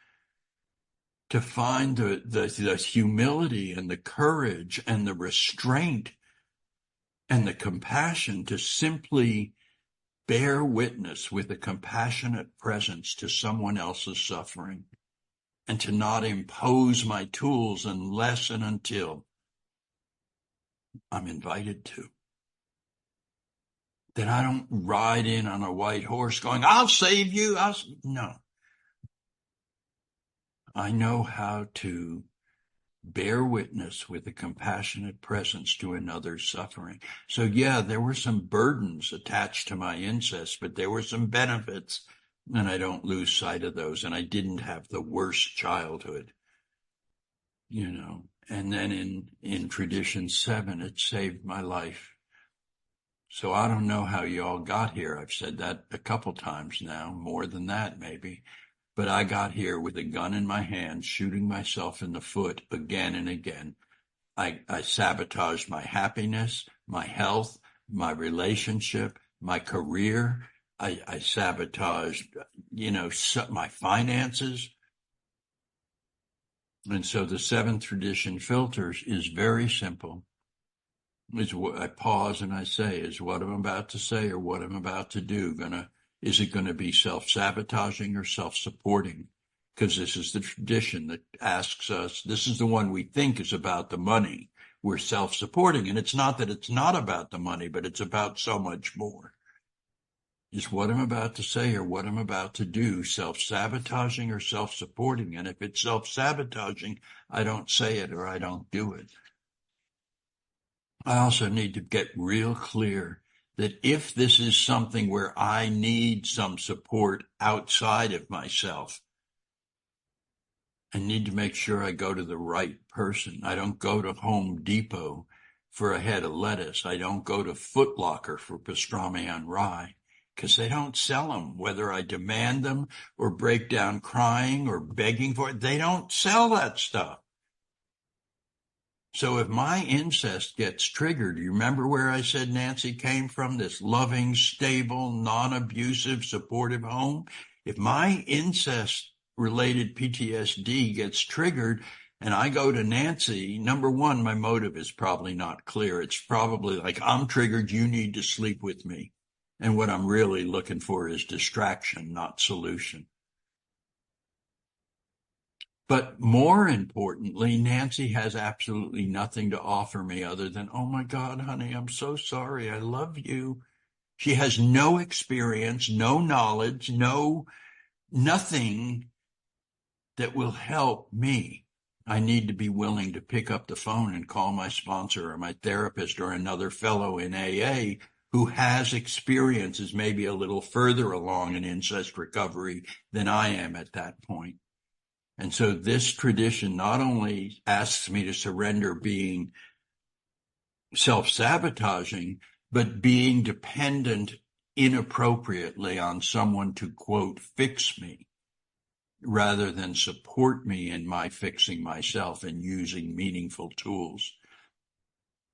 to find the humility and the courage and the restraint and the compassion to simply bear witness with a compassionate presence to someone else's suffering, and to not impose my tools unless and until I'm invited to. That I don't ride in on a white horse going, I'll save you. No. I know how to bear witness with a compassionate presence to another's suffering. So yeah, there were some burdens attached to my incest, but there were some benefits, and I don't lose sight of those. And I didn't have the worst childhood, and then in tradition 7, it saved my life. So I don't know how you all got here. I've said that a couple times now, more than that maybe. But I got here with a gun in my hand, shooting myself in the foot again and again. I sabotaged my happiness, my health, my relationship, my career. I sabotaged, my finances. And so the 7th tradition filters is very simple. Is what I pause and I say, is what I'm about to say or what I'm about to do is it going to be self-sabotaging or self-supporting? Because this is the tradition that asks us, this is the one we think is about the money. We're self-supporting. And it's not that it's not about the money, but it's about so much more. Is what I'm about to say or what I'm about to do self-sabotaging or self-supporting? And if it's self-sabotaging, I don't say it or I don't do it. I also need to get real clear that if this is something where I need some support outside of myself, I need to make sure I go to the right person. I don't go to Home Depot for a head of lettuce. I don't go to Foot Locker for pastrami on rye, because they don't sell them. Whether I demand them or break down crying or begging for it, they don't sell that stuff. So if my incest gets triggered, you remember where I said Nancy came from, this loving, stable, non-abusive, supportive home? If my incest-related PTSD gets triggered and I go to Nancy, number one, my motive is probably not clear. It's probably like, I'm triggered, you need to sleep with me. And what I'm really looking for is distraction, not solution. But more importantly, Nancy has absolutely nothing to offer me other than, oh my God, honey, I'm so sorry. I love you. She has no experience, no knowledge, nothing that will help me. I need to be willing to pick up the phone and call my sponsor or my therapist or another fellow in AA who has experiences maybe a little further along in incest recovery than I am at that point. And so this tradition not only asks me to surrender being self-sabotaging, but being dependent inappropriately on someone to, quote, fix me, rather than support me in my fixing myself and using meaningful tools.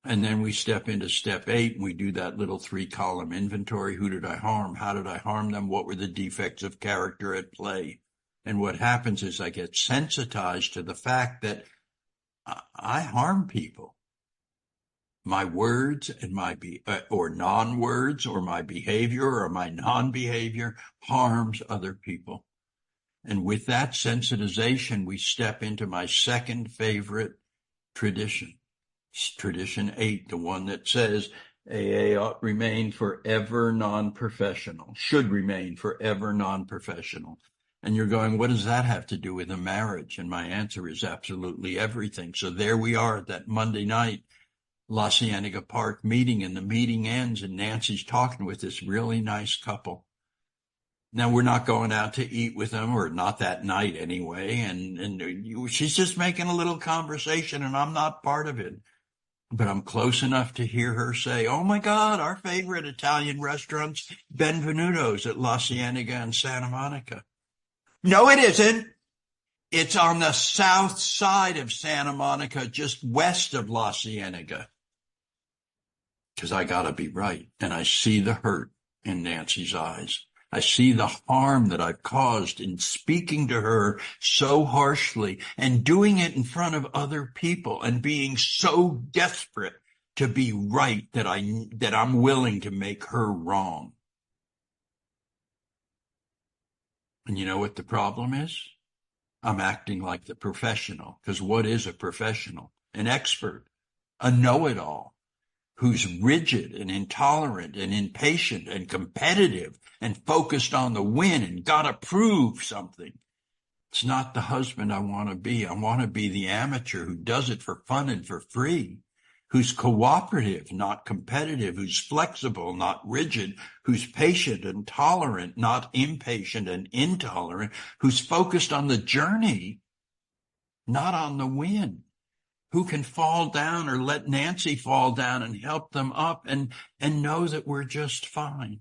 And then we step into step 8 and we do that little 3-column inventory. Who did I harm? How did I harm them? What were the defects of character at play? And what happens is I get sensitized to the fact that I harm people. My words and or non-words, or my behavior or my non-behavior harms other people. And with that sensitization, we step into my second favorite tradition. Tradition 8, the one that says AA ought remain forever non-professional, should remain forever non-professional. And you're going, what does that have to do with a marriage? And my answer is absolutely everything. So there we are at that Monday night La Cienega Park meeting, and the meeting ends and Nancy's talking with this really nice couple. Now, we're not going out to eat with them, or not that night anyway, and she's just making a little conversation, and I'm not part of it. But I'm close enough to hear her say, oh my God, our favorite Italian restaurant's Benvenuto's at La Cienega and Santa Monica. No, it isn't. It's on the south side of Santa Monica, just west of La Cienega. Because I got to be right. And I see the hurt in Nancy's eyes. I see the harm that I've caused in speaking to her so harshly and doing it in front of other people and being so desperate to be right that I'm willing to make her wrong. And you know what the problem is? I'm acting like the professional. Because what is a professional? An expert, a know-it-all, who's rigid and intolerant and impatient and competitive and focused on the win and gotta prove something. It's not the husband I want to be. I want to be the amateur who does it for fun and for free, who's cooperative, not competitive, who's flexible, not rigid, who's patient and tolerant, not impatient and intolerant, who's focused on the journey, not on the win. Who can fall down or let Nancy fall down and help them up and know that we're just fine.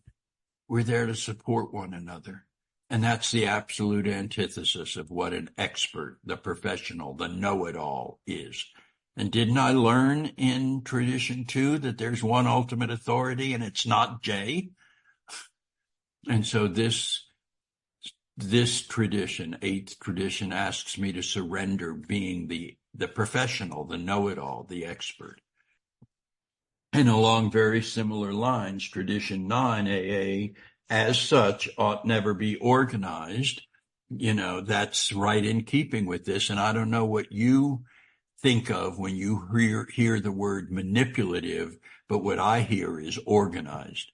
We're there to support one another. And that's the absolute antithesis of what an expert, the professional, the know-it-all is. And didn't I learn in tradition 2 that there's one ultimate authority and it's not Jay? And so this tradition, 8th tradition, asks me to surrender being the professional, the know-it-all, the expert. And along very similar lines, tradition 9, AA, as such, ought never be organized. You know, that's right in keeping with this. And I don't know what you think of when you hear the word manipulative, but what I hear is organized.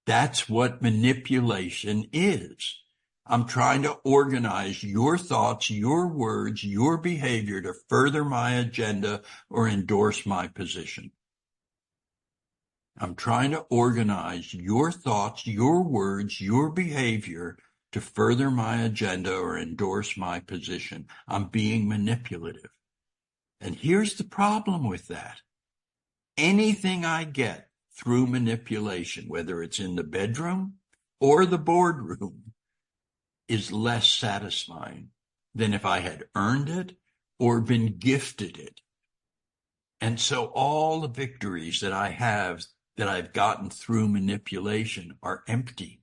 That's what manipulation is. I'm trying to organize your thoughts, your words, your behavior to further my agenda or endorse my position. I'm trying to organize your thoughts, your words, your behavior to further my agenda or endorse my position. I'm being manipulative. And here's the problem with that. Anything I get through manipulation, whether it's in the bedroom or the boardroom, is less satisfying than if I had earned it or been gifted it. And so all the victories that I have, that I've gotten through manipulation, are empty.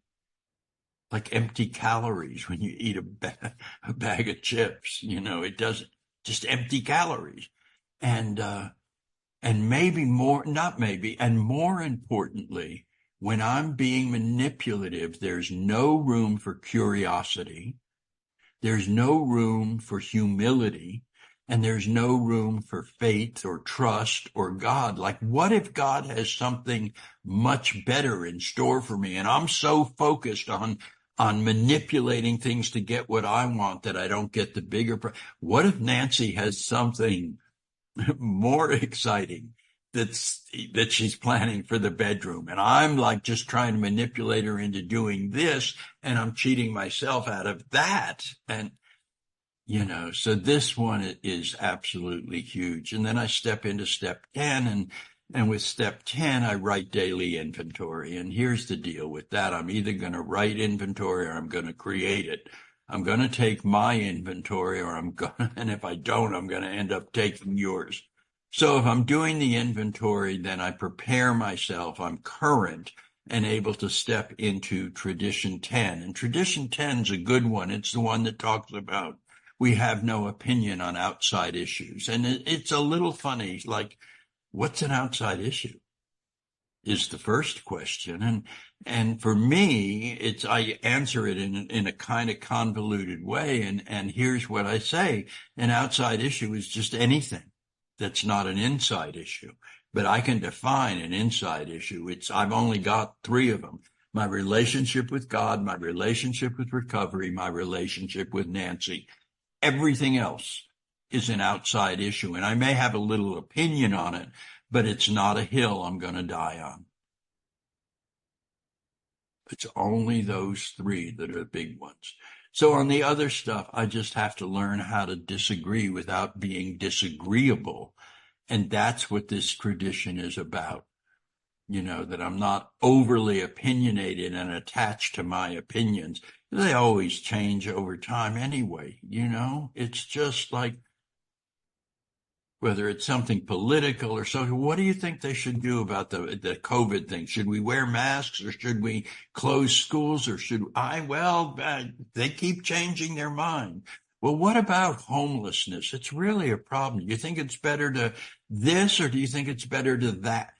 Like empty calories when you eat a bag of chips. You know, it doesn't, just empty calories. And maybe more, not maybe, and more importantly, when I'm being manipulative, there's no room for curiosity. There's no room for humility. And there's no room for faith or trust or God. Like, what if God has something much better in store for me? And I'm so focused on manipulating things to get what I want that I don't get the bigger. What if Nancy has something more exciting that she's planning for the bedroom, and I'm like just trying to manipulate her into doing this, and I'm cheating myself out of that? And you know, so this one is absolutely huge. And then I step into step 10, and with step 10 I write daily inventory. And here's the deal with that: I'm either going to write inventory or I'm going to create it. I'm going to take my inventory, and if I don't, I'm going to end up taking yours. So if I'm doing the inventory, then I prepare myself. I'm current and able to step into tradition 10. And tradition 10 is a good one. It's the one that talks about we have no opinion on outside issues. And it's a little funny, like, what's an outside issue? Is the first question. And for me, I answer it in a kind of convoluted way. And here's what I say. An outside issue is just anything that's not an inside issue. But I can define an inside issue. I've only got three of them: my relationship with God, my relationship with recovery, my relationship with Nancy. Everything else is an outside issue. And I may have a little opinion on it, but it's not a hill I'm going to die on. It's only those three that are the big ones. So on the other stuff, I just have to learn how to disagree without being disagreeable. And that's what this tradition is about. That I'm not overly opinionated and attached to my opinions. They always change over time anyway. It's just like, whether it's something political or social. What do you think they should do about the COVID thing? Should we wear masks, or should we close schools, or they keep changing their mind. Well, what about homelessness? It's really a problem. Do you think it's better to this, or do you think it's better to that?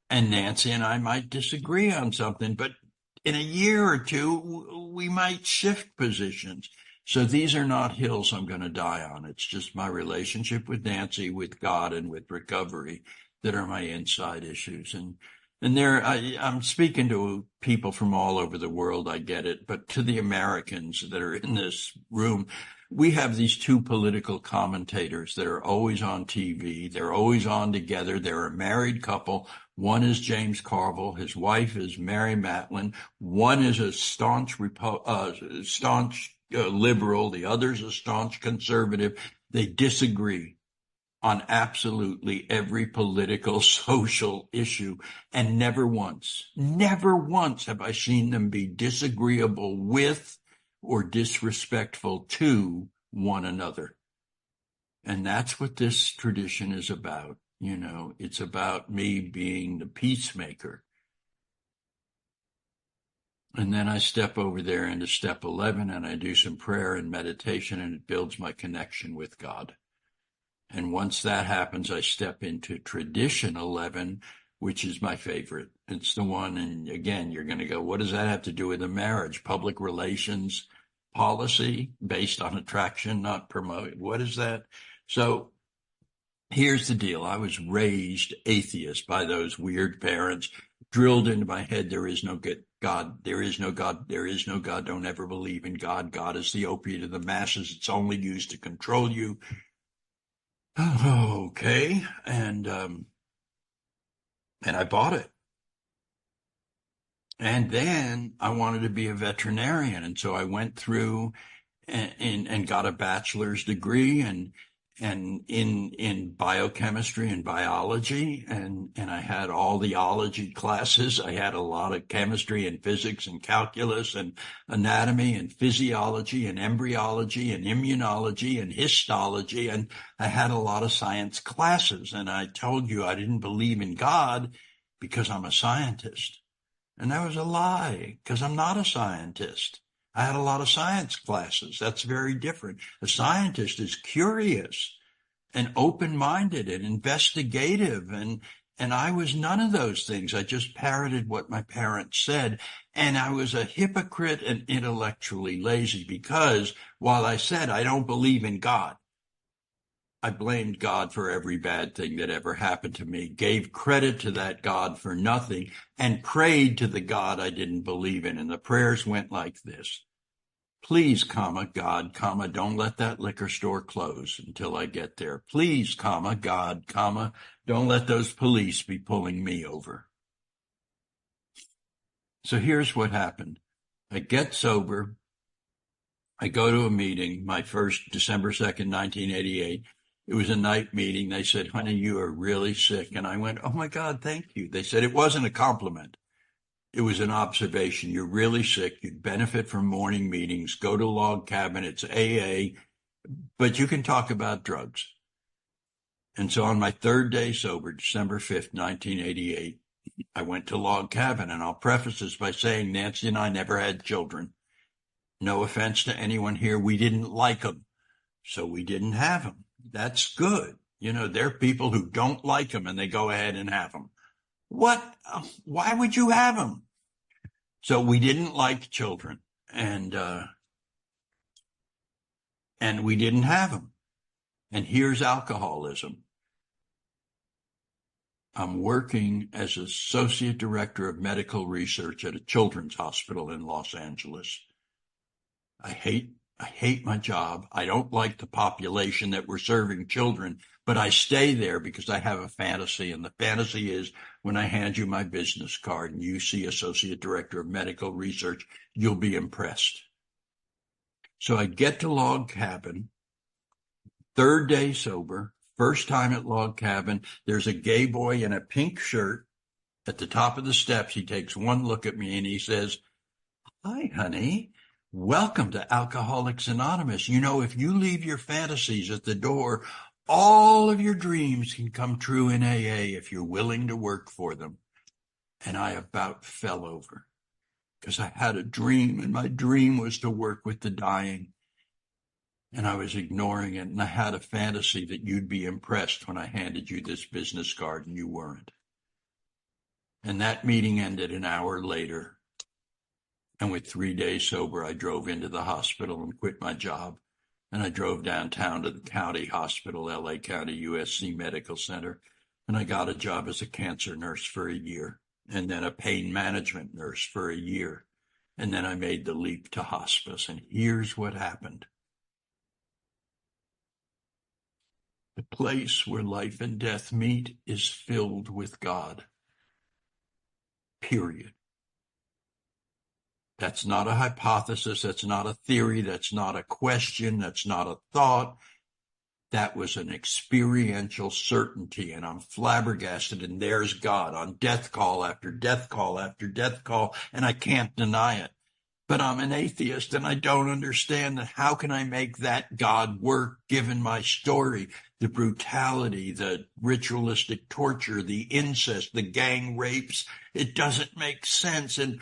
And Nancy and I might disagree on something, but in a year or two, we might shift positions. So these are not hills I'm going to die on. It's just my relationship with Nancy, with God, and with recovery that are my inside issues. And I'm speaking to people from all over the world. I get it. But to the Americans that are in this room, we have these two political commentators that are always on TV. They're always on together. They're a married couple. One is James Carville. His wife is Mary Matlin. One is a staunch liberal. The other's a staunch conservative. They disagree on absolutely every political, social issue. And never once have I seen them be disagreeable with or disrespectful to one another. And that's what this tradition is about. It's about me being the peacemaker. And then I step over there into step 11 and I do some prayer and meditation, and it builds my connection with God. And once that happens, I step into tradition 11, which is my favorite. It's the one, and again, you're going to go, what does that have to do with a marriage? Public relations policy based on attraction, not promote. What is that? So here's the deal. I was raised atheist by those weird parents, drilled into my head, there is no God, there is no God, there is no God, don't ever believe in God. God is the opiate of the masses. It's only used to control you. Okay. And I bought it. And then I wanted to be a veterinarian. And so I went through and got a bachelor's degree and in biochemistry and biology. And I had all the ology classes. I had a lot of chemistry and physics and calculus and anatomy and physiology and embryology and immunology and histology. And I had a lot of science classes. And I told you I didn't believe in God because I'm a scientist. And that was a lie, because I'm not a scientist. I had a lot of science classes. That's very different. A scientist is curious and open-minded and investigative. And I was none of those things. I just parroted what my parents said. And I was a hypocrite and intellectually lazy, because while I said I don't believe in God, I blamed God for every bad thing that ever happened to me, gave credit to that God for nothing, and prayed to the God I didn't believe in. And the prayers went like this: please, God, don't let that liquor store close until I get there. Please, God, don't let those police be pulling me over. So here's what happened. I get sober. I go to a meeting, my first, December 2nd, 1988. It was a night meeting. They said, honey, you are really sick. And I went, oh my God, thank you. They said, it wasn't a compliment. It was an observation. You're really sick. You'd benefit from morning meetings. Go to Log Cabin. It's AA, but you can talk about drugs. And so on my third day sober, December 5th, 1988, I went to Log Cabin. And I'll preface this by saying Nancy and I never had children. No offense to anyone here. We didn't like them, so we didn't have them. That's good. You know, there are people who don't like them and they go ahead and have them. What? Why would you have them? So we didn't like children, and we didn't have them. And here's alcoholism. I'm working as associate director of medical research at a children's hospital in Los Angeles. I hate my job. I don't like the population that we're serving children, but I stay there because I have a fantasy. And the fantasy is when I hand you my business card and you see Associate Director of Medical Research, you'll be impressed. So I get to Log Cabin, third day sober, first time at Log Cabin. There's a gay boy in a pink shirt at the top of the steps. He takes one look at me and he says, "Hi, honey. Welcome to Alcoholics Anonymous. You know, if you leave your fantasies at the door, all of your dreams can come true in AA if you're willing to work for them." And I about fell over because I had a dream, and my dream was to work with the dying. And I was ignoring it, and I had a fantasy that you'd be impressed when I handed you this business card, and you weren't. And that meeting ended an hour later. And with 3 days sober, I drove into the hospital and quit my job. And I drove downtown to the county hospital, LA County USC Medical Center. And I got a job as a cancer nurse for a year, and then a pain management nurse for a year. And then I made the leap to hospice. And here's what happened. The place where life and death meet is filled with God. Period. That's not a hypothesis. That's not a theory. That's not a question. That's not a thought. That was an experiential certainty, and I'm flabbergasted, and there's God on death call after death call after death call, and I can't deny it. But I'm an atheist, and I don't understand that. How can I make that God work given my story? The brutality, the ritualistic torture, the incest, the gang rapes. It doesn't make sense. And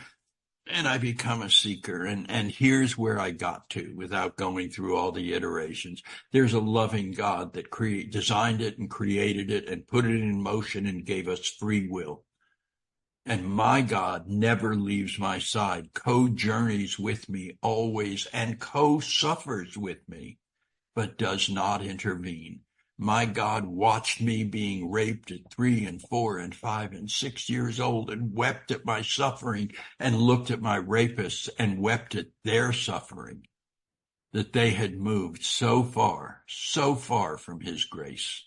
I become a seeker. And here's where I got to without going through all the iterations. There's a loving God that designed it and created it and put it in motion and gave us free will. And my God never leaves my side, co-journeys with me always, and co-suffers with me, but does not intervene. My God watched me being raped at 3 and 4 and 5 and 6 years old and wept at my suffering, and looked at my rapists and wept at their suffering, that they had moved so far from his grace,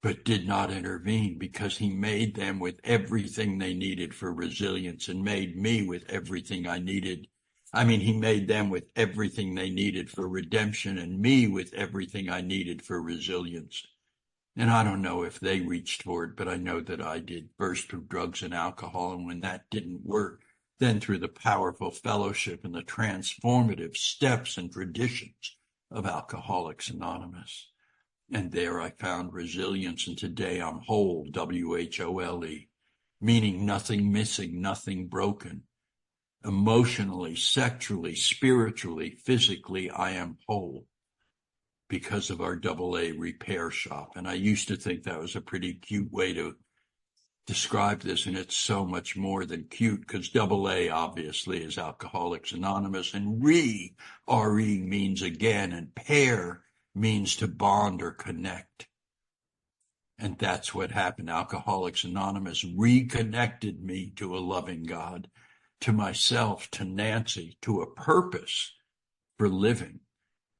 but did not intervene, because he made them with everything they needed for resilience and made me with everything I needed. He made them with everything they needed for redemption and me with everything I needed for resilience. And I don't know if they reached for it, but I know that I did, first through drugs and alcohol. And when that didn't work, then through the powerful fellowship and the transformative steps and traditions of Alcoholics Anonymous. And there I found resilience, and today I'm whole, W-H-O-L-E, meaning nothing missing, nothing broken. Emotionally, sexually, spiritually, physically, I am whole because of our AA repair shop. And I used to think that was a pretty cute way to describe this, and it's so much more than cute, because AA obviously is Alcoholics Anonymous, and R-E means again, and pair means to bond or connect. And that's what happened. Alcoholics Anonymous reconnected me to a loving God, to myself, to Nancy, to a purpose for living,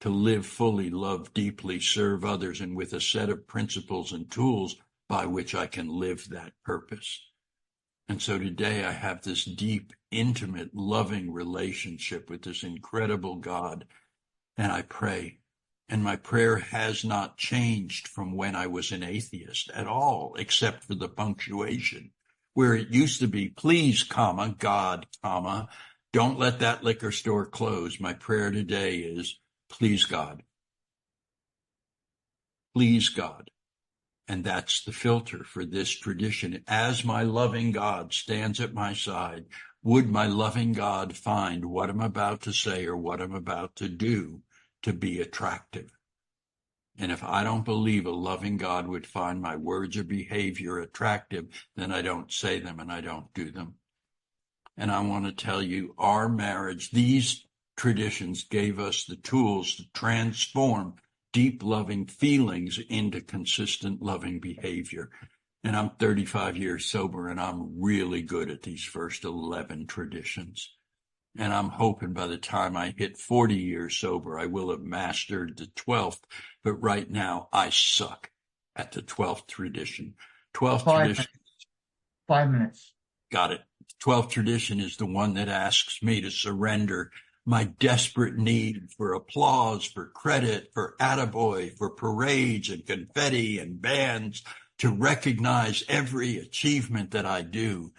to live fully, love deeply, serve others, and with a set of principles and tools by which I can live that purpose. And so today I have this deep, intimate, loving relationship with this incredible God, and I pray. And my prayer has not changed from when I was an atheist at all, except for the punctuation, where it used to be, please, comma, God, comma, don't let that liquor store close. My prayer today is, please, God, please God. And that's the filter for this tradition. As my loving God stands at my side, would my loving God find what I'm about to say or what I'm about to do to be attractive? And if I don't believe a loving God would find my words or behavior attractive, then I don't say them and I don't do them. And I want to tell you, our marriage, these traditions gave us the tools to transform deep loving feelings into consistent loving behavior. And I'm 35 years sober, and I'm really good at these first 11 traditions. And I'm hoping by the time I hit 40 years sober, I will have mastered the 12th. But right now, I suck at the 12th tradition. 12th tradition. 5 minutes. Got it. 12th tradition is the one that asks me to surrender my desperate need for applause, for credit, for attaboy, for parades and confetti and bands, to recognize every achievement that I do.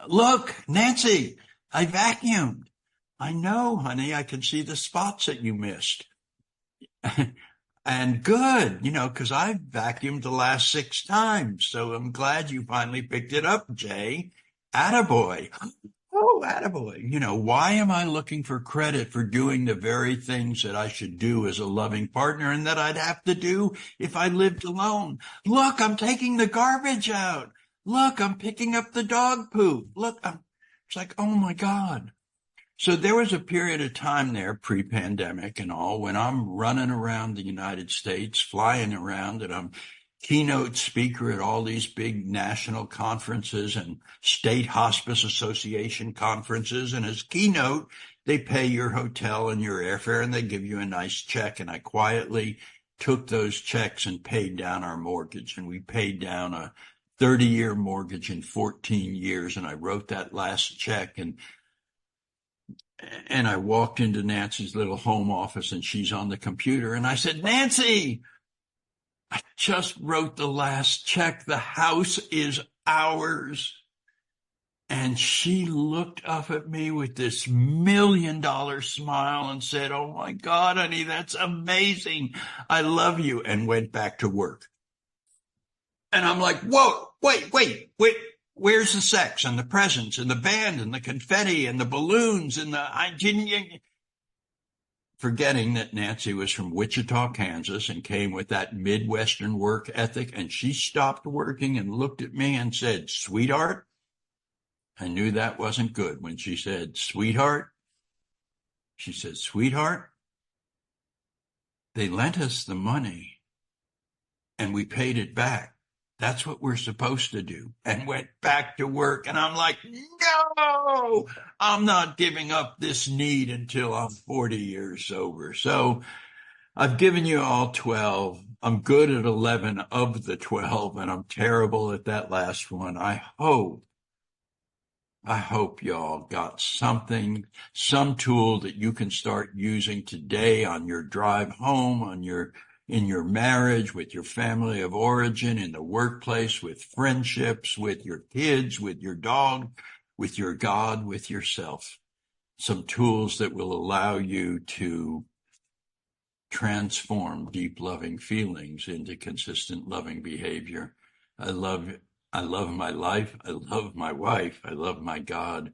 Look, Nancy, I vacuumed. I know, honey, I can see the spots that you missed. And good, because I've vacuumed the last 6 times. So I'm glad you finally picked it up, Jay. Attaboy. Oh, attaboy. Why am I looking for credit for doing the very things that I should do as a loving partner and that I'd have to do if I lived alone? Look, I'm taking the garbage out. Look, I'm picking up the dog poop. Look, it's like, oh my God. So there was a period of time there, pre-pandemic and all, when I'm running around the United States, flying around, and I'm keynote speaker at all these big national conferences and state hospice association conferences. And as keynote, they pay your hotel and your airfare and they give you a nice check. And I quietly took those checks and paid down our mortgage. And we paid down a 30-year mortgage in 14 years. And I wrote that last check, and I walked into Nancy's little home office and she's on the computer. And I said, Nancy, I just wrote the last check. The house is ours. And she looked up at me with this $1 million smile and said, oh my God, honey, that's amazing. I love you. And went back to work. And I'm like, whoa, wait. Where's the sex and the presents and the band and the confetti and the balloons and forgetting that Nancy was from Wichita, Kansas, and came with that Midwestern work ethic. And she stopped working and looked at me and said, sweetheart. I knew that wasn't good when she said, sweetheart. She said, sweetheart, they lent us the money and we paid it back. That's what we're supposed to do. And went back to work. And I'm like, no, I'm not giving up this need until I'm 40 years sober. So I've given you all 12. I'm good at 11 of the 12, and I'm terrible at that last one. I hope y'all got something, some tool that you can start using today on your drive home, in your marriage, with your family of origin, in the workplace, with friendships, with your kids, with your dog, with your God, with yourself. Some tools that will allow you to transform deep loving feelings into consistent loving behavior. I love my life. I love my wife. I love my God.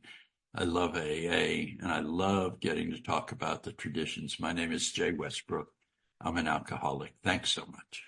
I love AA, and I love getting to talk about the traditions. My name is Jay Westbrook. I'm an alcoholic. Thanks so much.